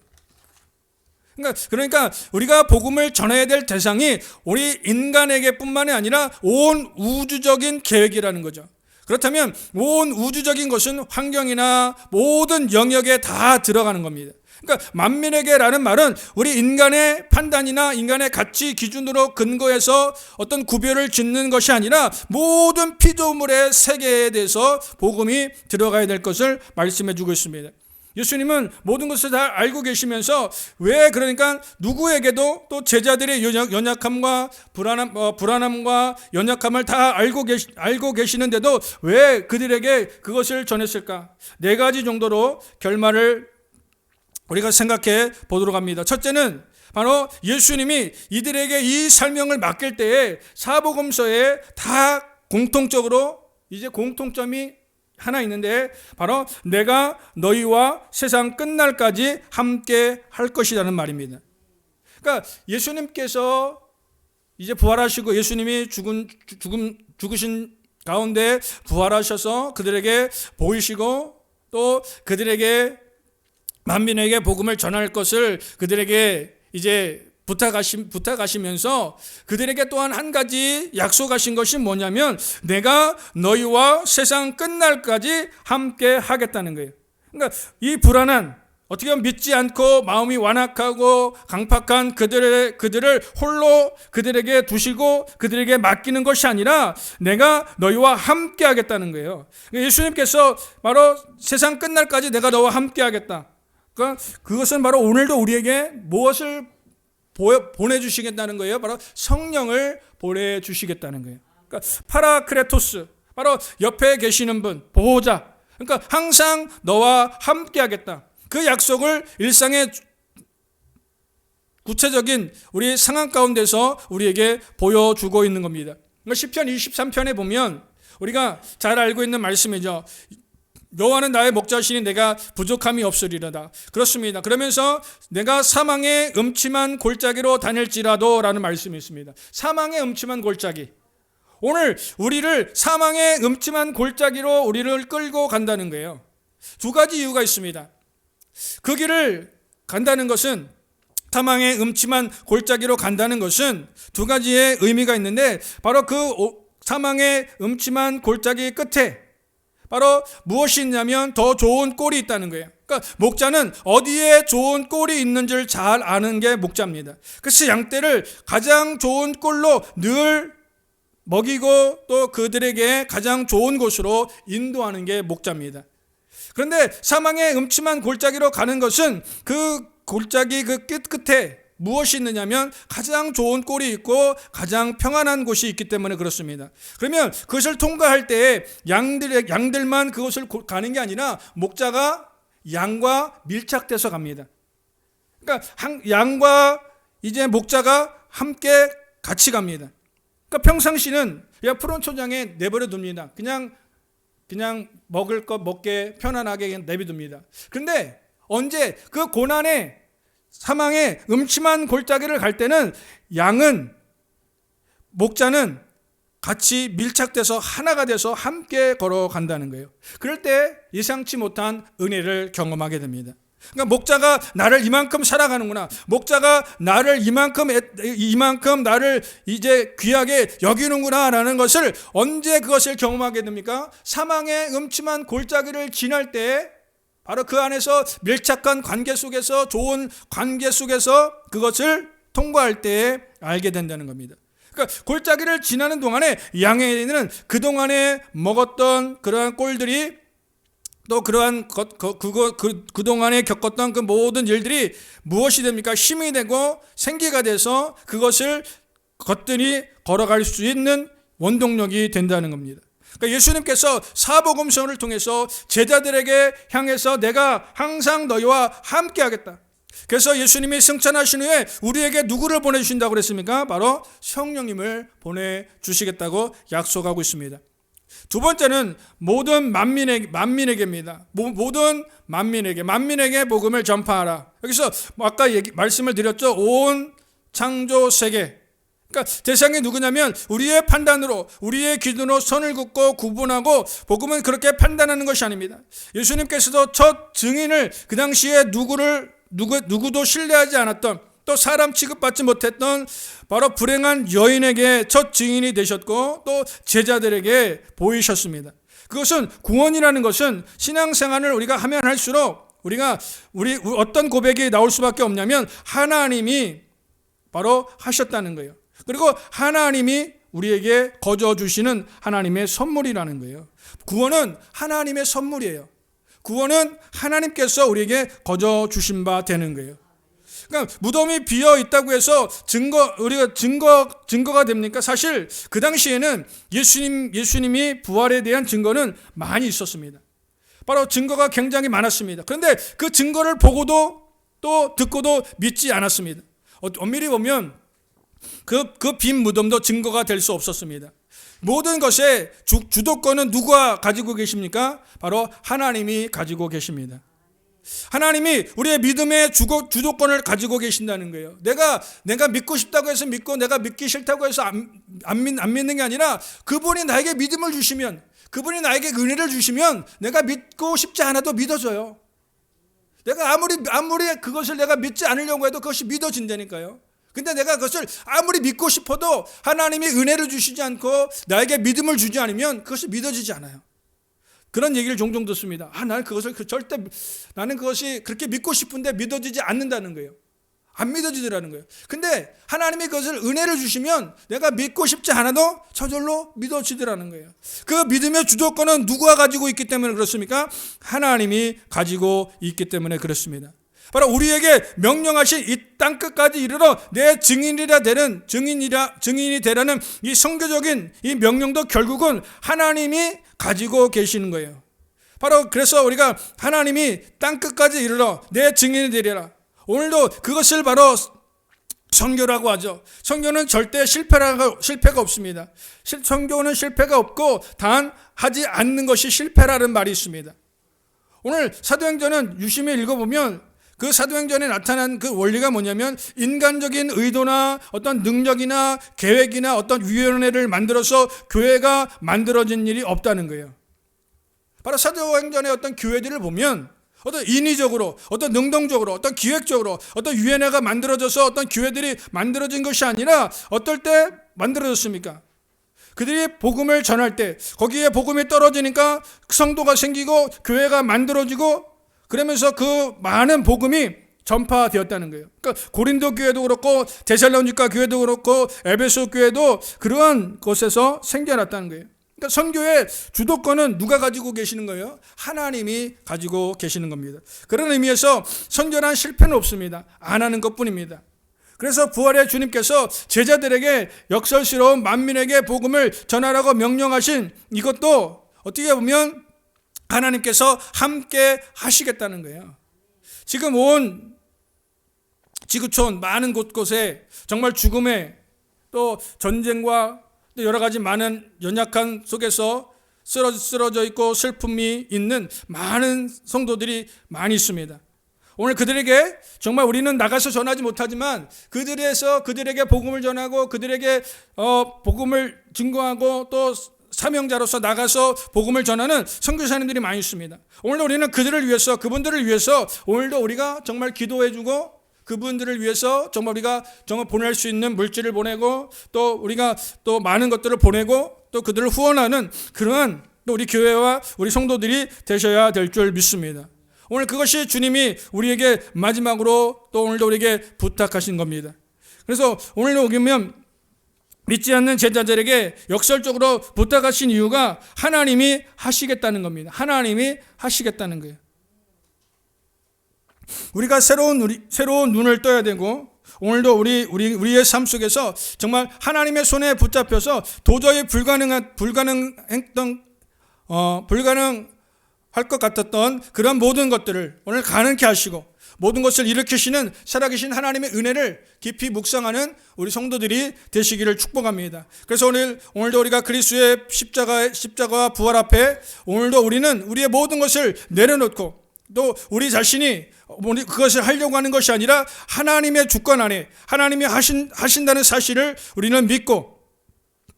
그러니까 우리가 복음을 전해야 될 대상이 우리 인간에게뿐만이 아니라 온 우주적인 계획이라는 거죠. 그렇다면 온 우주적인 것은 환경이나 모든 영역에 다 들어가는 겁니다. 그러니까 만민에게라는 말은 우리 인간의 판단이나 인간의 가치 기준으로 근거해서 어떤 구별을 짓는 것이 아니라 모든 피조물의 세계에 대해서 복음이 들어가야 될 것을 말씀해 주고 있습니다. 예수님은 모든 것을 다 알고 계시면서 왜 그러니까 누구에게도 또 제자들의 연약함과 불안함과 연약함을 다 알고 계시는데도 왜 그들에게 그것을 전했을까? 4가지 정도로 결말을 우리가 생각해 보도록 합니다. 첫째는 바로 예수님이 이들에게 이 설명을 맡길 때에 사복음서에 다 공통적으로 이제 공통점이 하나 있는데 바로 내가 너희와 세상 끝날까지 함께 할 것이라는 말입니다. 그러니까 예수님께서 이제 부활하시고 예수님이 죽으신 가운데 부활하셔서 그들에게 보이시고 또 그들에게 만민에게 복음을 전할 것을 그들에게 이제 부탁하시면서 그들에게 또한 한 가지 약속하신 것이 뭐냐면 내가 너희와 세상 끝날까지 함께 하겠다는 거예요. 그러니까 이 불안한 어떻게 보면 믿지 않고 마음이 완악하고 강팍한 그들을 홀로 그들에게 두시고 그들에게 맡기는 것이 아니라 내가 너희와 함께 하겠다는 거예요. 예수님께서 바로 세상 끝날까지 내가 너와 함께 하겠다. 그러니까 그것은 바로 오늘도 우리에게 무엇을 보내주시겠다는 거예요. 바로 성령을 보내주시겠다는 거예요. 그러니까 파라크레토스, 바로 옆에 계시는 분, 보호자. 그러니까 항상 너와 함께 하겠다. 그 약속을 일상의 구체적인 우리 상황 가운데서 우리에게 보여주고 있는 겁니다. 시편 23편에 보면 우리가 잘 알고 있는 말씀이죠. 여호와는 나의 목자시니 내가 부족함이 없으리로다. 그렇습니다. 그러면서 내가 사망의 음침한 골짜기로 다닐지라도 라는 말씀이 있습니다. 사망의 음침한 골짜기. 오늘 우리를 사망의 음침한 골짜기로 우리를 끌고 간다는 거예요. 2가지 이유가 있습니다. 그 길을 간다는 것은 사망의 음침한 골짜기로 간다는 것은 2가지의 의미가 있는데 바로 그 사망의 음침한 골짜기 끝에 바로 무엇이 있냐면 더 좋은 꼴이 있다는 거예요. 그러니까 목자는 어디에 좋은 꼴이 있는지를 잘 아는 게 목자입니다. 그래서 양떼를 가장 좋은 꼴로 늘 먹이고 또 그들에게 가장 좋은 곳으로 인도하는 게 목자입니다. 그런데 사망의 음침한 골짜기로 가는 것은 그 골짜기 그 끝에 무엇이 있느냐면 가장 좋은 꼴이 있고 가장 평안한 곳이 있기 때문에 그렇습니다. 그러면 그것을 통과할 때 양들만 그것을 가는 게 아니라 목자가 양과 밀착돼서 갑니다. 그러니까 양과 이제 목자가 함께 같이 갑니다. 그러니까 평상시는 그냥 푸른 초장에 내버려 둡니다. 그냥 먹을 것 먹게 편안하게 그냥 내비둡니다. 그런데 언제 그 고난의 사망의 음침한 골짜기를 갈 때는 목자는 같이 밀착돼서 하나가 돼서 함께 걸어간다는 거예요. 그럴 때 예상치 못한 은혜를 경험하게 됩니다. 그러니까 목자가 나를 이만큼 살아가는구나. 목자가 나를 이만큼 나를 이제 귀하게 여기는구나라는 것을 언제 그것을 경험하게 됩니까? 사망의 음침한 골짜기를 지날 때 바로 그 안에서 밀착한 관계 속에서 좋은 관계 속에서 그것을 통과할 때 알게 된다는 겁니다. 그러니까 골짜기를 지나는 동안에 양에게는 그동안에 먹었던 그러한 꼴들이 또 그러한 그동안에 겪었던 그 모든 일들이 무엇이 됩니까? 힘이 되고 생기가 돼서 그것을 겉들이 걸어갈 수 있는 원동력이 된다는 겁니다. 그러니까 예수님께서 사복음서를 통해서 제자들에게 향해서 내가 항상 너희와 함께 하겠다. 그래서 예수님이 승천하신 후에 우리에게 누구를 보내주신다고 그랬습니까? 바로 성령님을 보내주시겠다고 약속하고 있습니다. 두 번째는 모든 만민에게입니다. 모든 만민에게 복음을 전파하라. 여기서 아까 말씀을 드렸죠. 온 창조 세계. 그러니까 대상이 누구냐면 우리의 판단으로 우리의 기준으로 선을 긋고 구분하고 복음은 그렇게 판단하는 것이 아닙니다. 예수님께서도 첫 증인을 그 당시에 누구도 신뢰하지 않았던 또 사람 취급받지 못했던 바로 불행한 여인에게 첫 증인이 되셨고 또 제자들에게 보이셨습니다. 그것은 구원이라는 것은 신앙생활을 우리가 하면 할수록 우리 어떤 고백이 나올 수밖에 없냐면 하나님이 바로 하셨다는 거예요. 그리고 하나님이 우리에게 거저 주시는 하나님의 선물이라는 거예요. 구원은 하나님의 선물이에요. 구원은 하나님께서 우리에게 거저 주신 바 되는 거예요. 그러니까 무덤이 비어 있다고 해서 우리가 증거가 됩니까? 사실 그 당시에는 예수님이 부활에 대한 증거는 많이 있었습니다. 바로 증거가 굉장히 많았습니다. 그런데 그 증거를 보고도 또 듣고도 믿지 않았습니다. 엄밀히 보면 그 빈 무덤도 증거가 될 수 없었습니다. 모든 것의 주도권은 누가 가지고 계십니까? 바로 하나님이 가지고 계십니다. 하나님이 우리의 믿음의 주도권을 가지고 계신다는 거예요. 내가 믿고 싶다고 해서 믿고 내가 믿기 싫다고 해서 안 믿는 게 아니라 그분이 나에게 믿음을 주시면, 그분이 나에게 은혜를 주시면 내가 믿고 싶지 않아도 믿어져요. 내가 아무리 그것을 내가 믿지 않으려고 해도 그것이 믿어진다니까요. 근데 내가 그것을 아무리 믿고 싶어도 하나님이 은혜를 주시지 않고 나에게 믿음을 주지 않으면 그것이 믿어지지 않아요. 그런 얘기를 종종 듣습니다. 나는 그것이 그렇게 믿고 싶은데 믿어지지 않는다는 거예요. 안 믿어지더라는 거예요. 근데 하나님이 그것을 은혜를 주시면 내가 믿고 싶지 않아도 저절로 믿어지더라는 거예요. 그 믿음의 주도권은 누가 가지고 있기 때문에 그렇습니까? 하나님이 가지고 있기 때문에 그렇습니다. 바로 우리에게 명령하신 이 땅 끝까지 이르러 내 증인이 되라는 이 선교적인 이 명령도 결국은 하나님이 가지고 계시는 거예요. 바로 그래서 우리가 하나님이 땅 끝까지 이르러 내 증인이 되리라. 오늘도 그것을 바로 선교라고 하죠. 선교는 절대 실패가 없습니다. 선교는 실패가 없고 단 하지 않는 것이 실패라는 말이 있습니다. 오늘 사도행전은 유심히 읽어보면 그 사도행전에 나타난 그 원리가 뭐냐면 인간적인 의도나 어떤 능력이나 계획이나 어떤 위원회를 만들어서 교회가 만들어진 일이 없다는 거예요. 바로 사도행전의 어떤 교회들을 보면 어떤 인위적으로, 어떤 능동적으로, 어떤 기획적으로, 어떤 위원회가 만들어져서 어떤 교회들이 만들어진 것이 아니라 어떨 때 만들어졌습니까? 그들이 복음을 전할 때 거기에 복음이 떨어지니까 성도가 생기고 교회가 만들어지고 그러면서 그 많은 복음이 전파되었다는 거예요. 그러니까 고린도 교회도 그렇고 데살로니가 교회도 그렇고 에베소 교회도 그러한 곳에서 생겨났다는 거예요. 그러니까 선교의 주도권은 누가 가지고 계시는 거예요? 하나님이 가지고 계시는 겁니다. 그런 의미에서 선교란 실패는 없습니다. 안 하는 것뿐입니다. 그래서 부활의 주님께서 제자들에게 역설스러운 만민에게 복음을 전하라고 명령하신 이것도 어떻게 보면 하나님께서 함께 하시겠다는 거예요. 지금 온 지구촌 많은 곳곳에 정말 죽음의 또 전쟁과 또 여러 가지 많은 연약한 속에서 쓰러져 있고 슬픔이 있는 많은 성도들이 많이 있습니다. 오늘 그들에게 정말 우리는 나가서 전하지 못하지만 그들에게 복음을 전하고 그들에게 복음을 증거하고 또 사명자로서 나가서 복음을 전하는 선교사님들이 많이 있습니다. 오늘도 우리는 그들을 위해서 그분들을 위해서 오늘도 우리가 정말 기도해주고 그분들을 위해서 정말 우리가 정말 보낼 수 있는 물질을 보내고 또 우리가 또 많은 것들을 보내고 또 그들을 후원하는 그러한 또 우리 교회와 우리 성도들이 되셔야 될 줄 믿습니다. 오늘 그것이 주님이 우리에게 마지막으로 또 오늘도 우리에게 부탁하신 겁니다. 그래서 오늘도 오면 믿지 않는 제자들에게 역설적으로 부탁하신 이유가 하나님이 하시겠다는 겁니다. 하나님이 하시겠다는 거예요. 우리가 새로운 눈을 떠야 되고 오늘도 우리의 삶 속에서 정말 하나님의 손에 붙잡혀서 도저히 불가능할 것 같았던 그런 모든 것들을 오늘 가능케 하시고 모든 것을 일으키시는 살아계신 하나님의 은혜를 깊이 묵상하는 우리 성도들이 되시기를 축복합니다. 그래서 오늘도 우리가 그리스도의 십자가와 부활 앞에 오늘도 우리는 우리의 모든 것을 내려놓고 또 우리 자신이 그것을 하려고 하는 것이 아니라 하나님의 주권 안에 하나님이 하신다는 사실을 우리는 믿고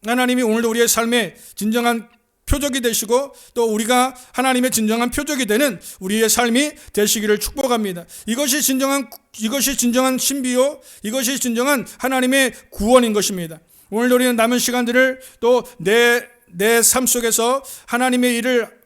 하나님이 오늘도 우리의 삶의 진정한 표적이 되시고 또 우리가 하나님의 진정한 표적이 되는 우리의 삶이 되시기를 축복합니다. 이것이 진정한 신비요, 이것이 진정한 하나님의 구원인 것입니다. 오늘도 우리는 남은 시간들을 또 내 삶 속에서 하나님의 일을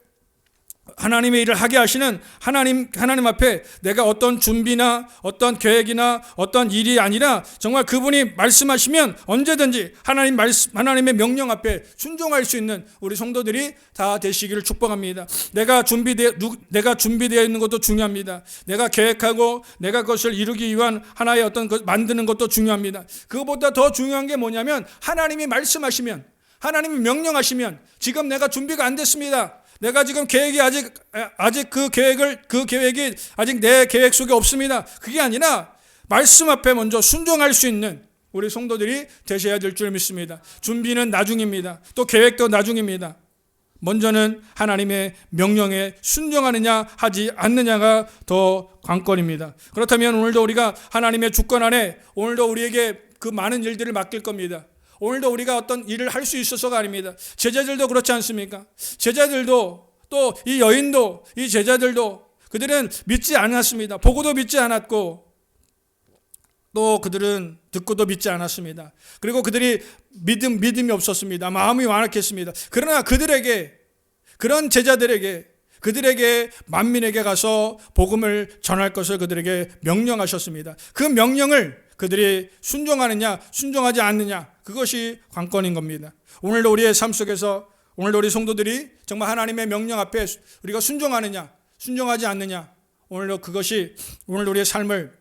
하게 하시는 하나님 앞에 내가 어떤 준비나 어떤 계획이나 어떤 일이 아니라 정말 그분이 말씀하시면 언제든지 하나님의 명령 앞에 순종할 수 있는 우리 성도들이 다 되시기를 축복합니다. 내가 준비되어 있는 것도 중요합니다. 내가 계획하고 내가 그것을 이루기 위한 하나의 어떤 것 만드는 것도 중요합니다. 그것보다 더 중요한 게 뭐냐면 하나님이 말씀하시면 하나님이 명령하시면 지금 내가 준비가 안 됐습니다. 내가 지금 계획이 아직 그 계획이 아직 내 계획 속에 없습니다. 그게 아니라 말씀 앞에 먼저 순종할 수 있는 우리 성도들이 되셔야 될 줄 믿습니다. 준비는 나중입니다. 또 계획도 나중입니다. 먼저는 하나님의 명령에 순종하느냐 하지 않느냐가 더 관건입니다. 그렇다면 오늘도 우리가 하나님의 주권 안에 오늘도 우리에게 그 많은 일들을 맡길 겁니다. 오늘도 우리가 어떤 일을 할 수 있어서가 아닙니다. 제자들도 그렇지 않습니까? 제자들도 또 이 여인도 이 제자들도 그들은 믿지 않았습니다. 보고도 믿지 않았고 또 그들은 듣고도 믿지 않았습니다. 그리고 그들이 믿음이 없었습니다. 마음이 완악했습니다. 그러나 그런 제자들에게 그들에게 만민에게 가서 복음을 전할 것을 그들에게 명령하셨습니다. 그 명령을 그들이 순종하느냐 순종하지 않느냐 그것이 관건인 겁니다. 오늘도 우리의 삶 속에서 오늘도 우리 성도들이 정말 하나님의 명령 앞에 우리가 순종하느냐 순종하지 않느냐 오늘도 그것이 오늘도 우리의 삶을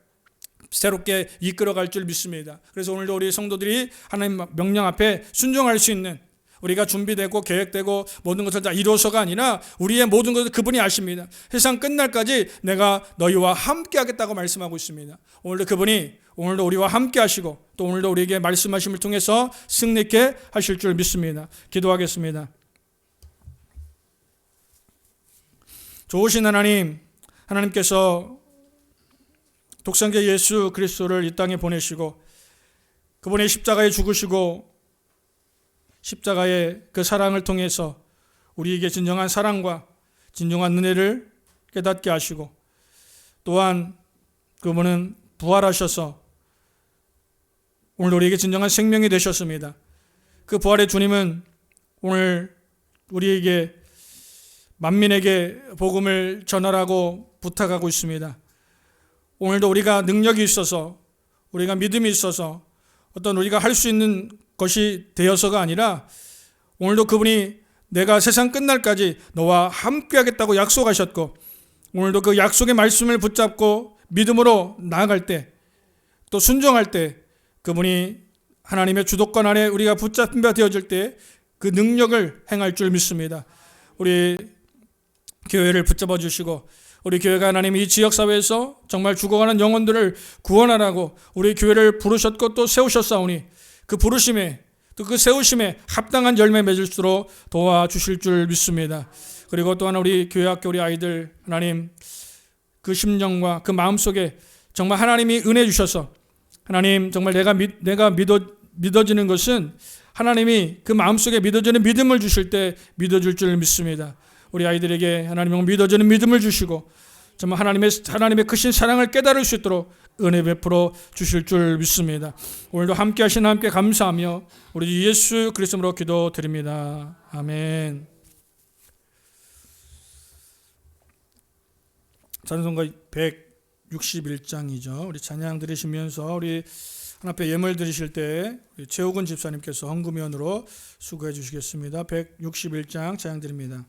새롭게 이끌어갈 줄 믿습니다. 그래서 오늘도 우리 성도들이 하나님 명령 앞에 순종할 수 있는 우리가 준비되고 계획되고 모든 것을 다 이루어서가 아니라 우리의 모든 것을 그분이 아십니다. 세상 끝날까지 내가 너희와 함께 하겠다고 말씀하고 있습니다. 오늘도 그분이 오늘도 우리와 함께 하시고 또 오늘도 우리에게 말씀하심을 통해서 승리케 하실 줄 믿습니다. 기도하겠습니다. 좋으신 하나님께서 독생자 예수 그리스도를 이 땅에 보내시고 그분의 십자가에 죽으시고 십자가의 그 사랑을 통해서 우리에게 진정한 사랑과 진정한 은혜를 깨닫게 하시고 또한 그분은 부활하셔서 오늘 우리에게 진정한 생명이 되셨습니다. 그 부활의 주님은 오늘 우리에게 만민에게 복음을 전하라고 부탁하고 있습니다. 오늘도 우리가 능력이 있어서, 우리가 믿음이 있어서 어떤 우리가 할 수 있는 것이 되어서가 아니라, 오늘도 그분이 내가 세상 끝날까지 너와 함께 하겠다고 약속하셨고, 오늘도 그 약속의 말씀을 붙잡고 믿음으로 나아갈 때, 또 순종할 때, 그분이 하나님의 주도권 안에 우리가 붙잡힌 바 되어질 때 그 능력을 행할 줄 믿습니다. 우리 교회를 붙잡아 주시고, 우리 교회가 하나님 이 지역사회에서 정말 죽어가는 영혼들을 구원하라고 우리 교회를 부르셨고 또 세우셨사오니, 그 부르심에 또 그 세우심에 합당한 열매 맺을 수 있도록 도와주실 줄 믿습니다. 그리고 또한 우리 교회학교 우리 아이들, 하나님 그 심정과 그 마음속에 정말 하나님이 은혜 주셔서, 하나님 정말 내가 믿어지는 것은 하나님이 그 마음속에 믿어지는 믿음을 주실 때 믿어줄 줄 믿습니다. 우리 아이들에게 하나님 믿어지는 믿음을 주시고 정말 하나님의 크신 사랑을 깨달을 수 있도록 은혜 베풀어 주실 줄 믿습니다. 오늘도 함께 하신 하나님께 감사하며 우리 주 예수 그리스도로 기도드립니다. 아멘. 찬송가 161장이죠. 우리 찬양 들으시면서 우리 하나님께 예물 드리실 때 최욱은 집사님께서 헌금위원으로 수고해 주시겠습니다. 161장 찬양 드립니다.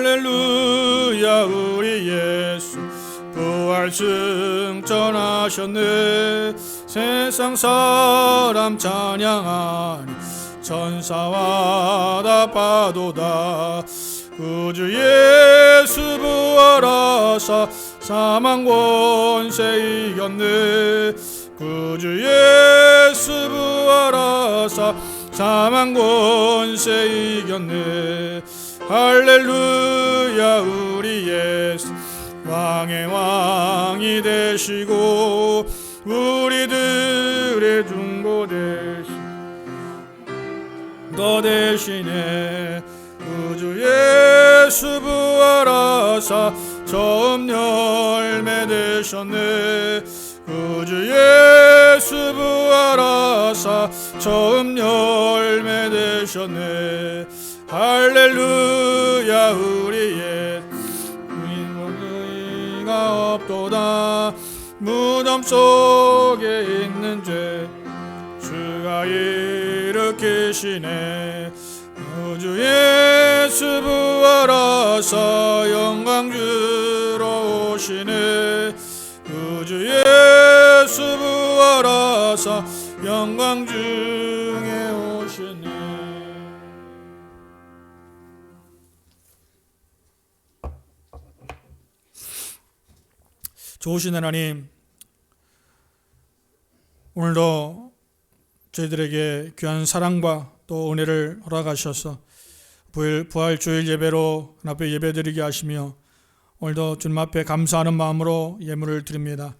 할렐루야 우리 예수 부활 승천하셨네. 세상 사람 찬양하니 천사와 다 파도다. 구주 예수 부활하사 사망 권세 이겼네. 구주 예수 부활하사 사망 권세 이겼네. 할렐루야 우리 예수 왕의 왕이 되시고 우리들의 중보 되시고 너 대신에 구주 예수 부활하사 처음 열매 되셨네. 구주 예수 부활하사 처음 열매 되셨네. 할렐루야 우리 예수 의가 없도다. 무덤 속에 있는 죄 주가 일으키시네. 구주 예수 부활하사 영광 주러 오시네. 구주 예수 부활하사 영광 중에 오시네. 좋으신 하나님, 오늘도 저희들에게 귀한 사랑과 또 은혜를 허락하셔서 부활 주일 예배로 하나님 앞에 예배드리게 하시며 오늘도 주님 앞에 감사하는 마음으로 예물을 드립니다.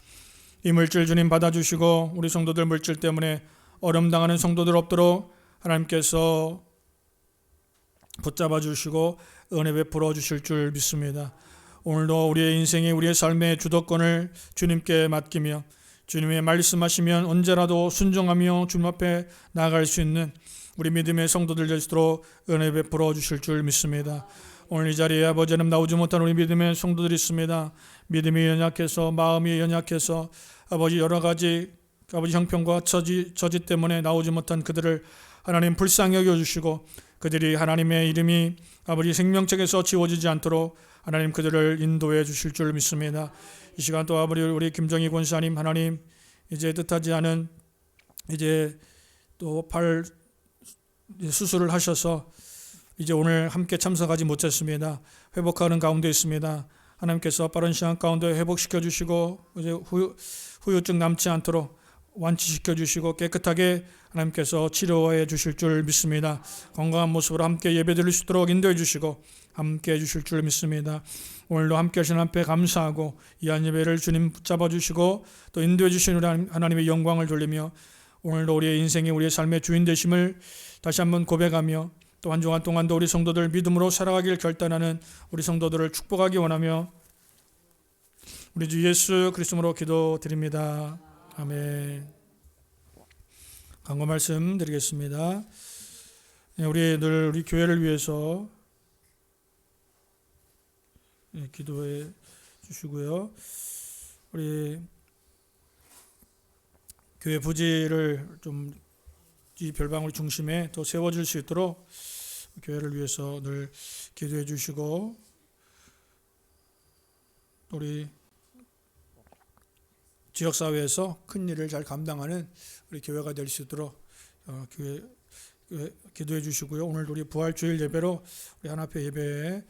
이 물질 주님 받아주시고 우리 성도들 물질 때문에 어려움당하는 성도들 없도록 하나님께서 붙잡아 주시고 은혜 베풀어 주실 줄 믿습니다. 오늘도 우리의 인생에 우리의 삶의 주도권을 주님께 맡기며 주님의 말씀하시면 언제라도 순종하며 주님 앞에 나아갈 수 있는 우리 믿음의 성도들 될수록 은혜 베풀어 주실 줄 믿습니다. 오늘 이 자리에 아버지 하나님 나오지 못한 우리 믿음의 성도들이 있습니다. 믿음이 연약해서 마음이 연약해서 아버지 여러 가지 아버지 형편과 처지 때문에 나오지 못한 그들을 하나님 불쌍히 여겨주시고 그들이 하나님의 이름이 아버지 생명책에서 지워지지 않도록 하나님 그들을 인도해 주실 줄 믿습니다. 이 시간 또 아버지 우리 김정희 권사님 하나님 이제 뜻하지 않은 이제 또 팔 수술을 하셔서 이제 오늘 함께 참석하지 못했습니다. 회복하는 가운데 있습니다. 하나님께서 빠른 시간 가운데 회복시켜 주시고 이제 후유증 남지 않도록 완치시켜 주시고 깨끗하게 하나님께서 치료해 주실 줄 믿습니다. 건강한 모습으로 함께 예배드릴 수 있도록 인도해 주시고 함께 해 주실 줄 믿습니다. 오늘도 함께 하신 하나님께 감사하고 이한 예배를 주님 붙잡아 주시고 또 인도해 주신 우리 하나님의 영광을 돌리며 오늘도 우리의 인생의 우리의 삶의 주인 되심을 다시 한번 고백하며 또 한 주간 동안도 우리 성도들 믿음으로 살아가길 결단하는 우리 성도들을 축복하기 원하며 우리 주 예수 그리스도로 기도드립니다. 아멘. 강구 말씀 드리겠습니다. 우리 늘 우리 교회를 위해서 기도해 주시고요. 우리 교회 부지를 좀 이 별방울 중심에 또 세워질 수 있도록 교회를 위해서 늘 기도해 주시고, 우리 지역사회에서 큰 일을 잘 감당하는 우리 교회가 될 수 있도록 교회 기도해 주시고요. 오늘 우리 부활주일 예배로 우리 하나교 예배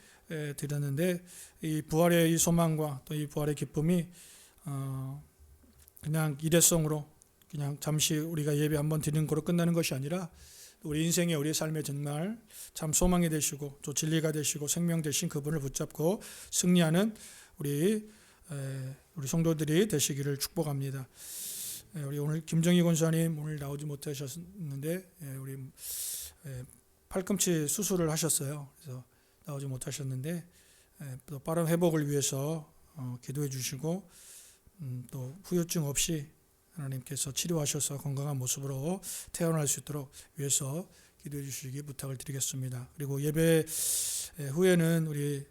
드렸는데, 이 부활의 이 소망과 또 이 부활의 기쁨이 그냥 일회성으로 그냥 잠시 우리가 예배 한번 드리는 거로 끝나는 것이 아니라 우리 인생의 우리 삶의 정말 참 소망이 되시고 또 진리가 되시고 생명 되신 그분을 붙잡고 승리하는 우리 성도들이 되시기를 축복합니다. 우리 오늘 김정희 권사님 오늘 나오지 못하셨는데, 우리 팔꿈치 수술을 하셨어요. 그래서 나오지 못하셨는데 또 빠른 회복을 위해서 기도해 주시고, 또 후유증 없이 하나님께서 치료하셔서 건강한 모습으로 태어날 수 있도록 위해서 기도해 주시기 부탁을 드리겠습니다. 그리고 예배 후에는 우리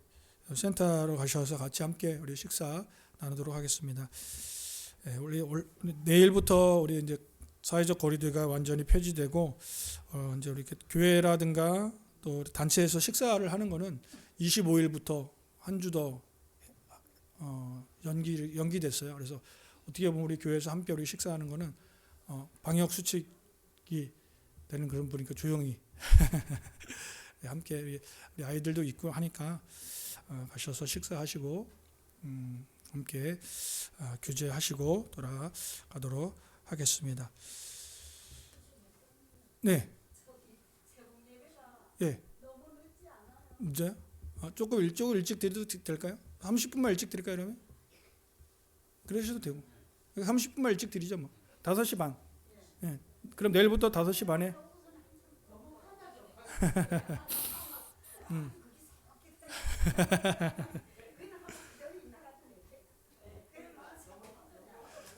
센터로 가셔서 같이 함께 우리 식사 나누도록 하겠습니다. 우리 내일부터 우리 이제 사회적 거리두기가 완전히 폐지되고 이제 우리 교회라든가 또 단체에서 식사를 하는 거는 25일부터 한 주 더 연기됐어요. 그래서 어떻게 보면 우리 교회에서 함께 우리 식사하는 거는 방역 수칙이 되는 그런 분이니까 조용히 함께 우리 아이들도 있고 하니까 가셔서 식사하시고 함께 교제하시고 돌아가도록 하겠습니다. 네. 예. 이제 조금 일찍 드려도 될까요? 30분만 일찍 드릴까요, 그러면? 그러셔도 되고. 30분만 일찍 드리죠, 뭐. 5시 반. 예. 그럼 내일부터 5시 반에.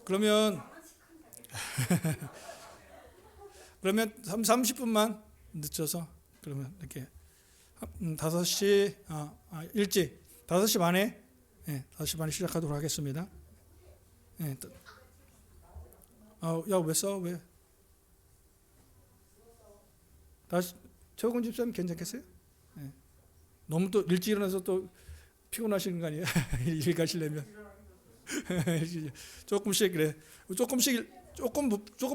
그러면 30분만 늦춰서 그러면 이렇게 5시 일찍 5시 반에 5시 반에 시작하도록 하겠습니다. 예. 야, 왜 써? 왜? 다시 최고근 집사님 괜찮겠어요? 예. 너무 또 일찍 일어나서 또 피곤하시는 거 아니에요? 일 가시려면 조금씩 그래. 조금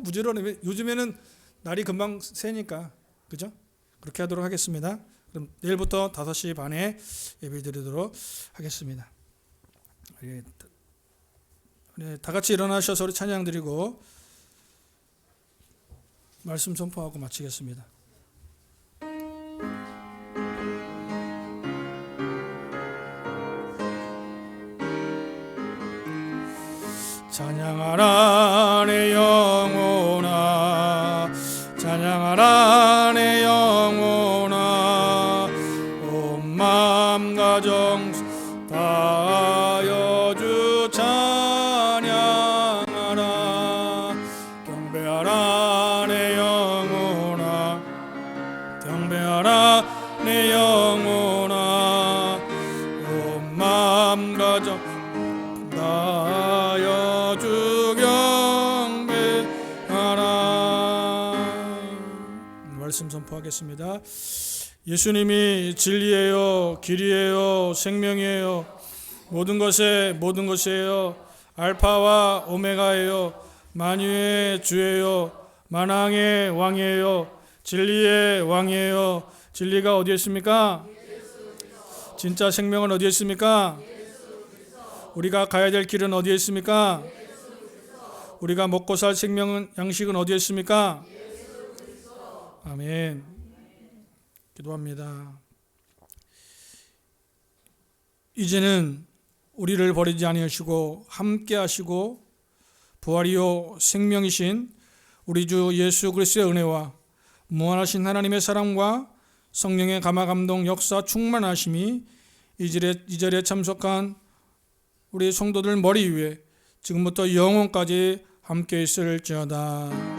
부지런하면 요즘에는 날이 금방 새니까 그죠? 그렇게 하도록 하겠습니다. 그럼 내일부터 5시 반에 예배드리도록 하겠습니다. 다 같이 일어나셔서 우리 찬양 드리고 말씀 선포하고 마치겠습니다. 찬양하라 내 영혼아, 찬양하라 내 영혼아, 온 마음 가정 다하여 주 찬양하라. 경배하라 내 영혼아, 경배하라 내 영혼아, 온 마음 가정 다하여 주 경배하라. 말씀 선포하겠습니다. 예수님이 진리예요, 길이에요, 생명이에요. 모든 것이에요. 알파와 오메가예요. 만유의 주예요. 만왕의 왕이에요. 진리의 왕이에요. 진리가 어디에 있습니까? 진짜 생명은 어디에 있습니까? 우리가 가야 될 길은 어디에 있습니까? 우리가 먹고 살 생명은 양식은 어디에 있습니까? 아멘. 기도합니다. 이제는 우리를 버리지 아니하시고 함께 하시고 부활이요 생명이신 우리 주 예수 그리스도의 은혜와 무한하신 하나님의 사랑과 성령의 감화 감동 역사 충만하심이 이 자리에 참석한 우리 성도들 머리 위에 지금부터 영원까지 함께 있을지어다.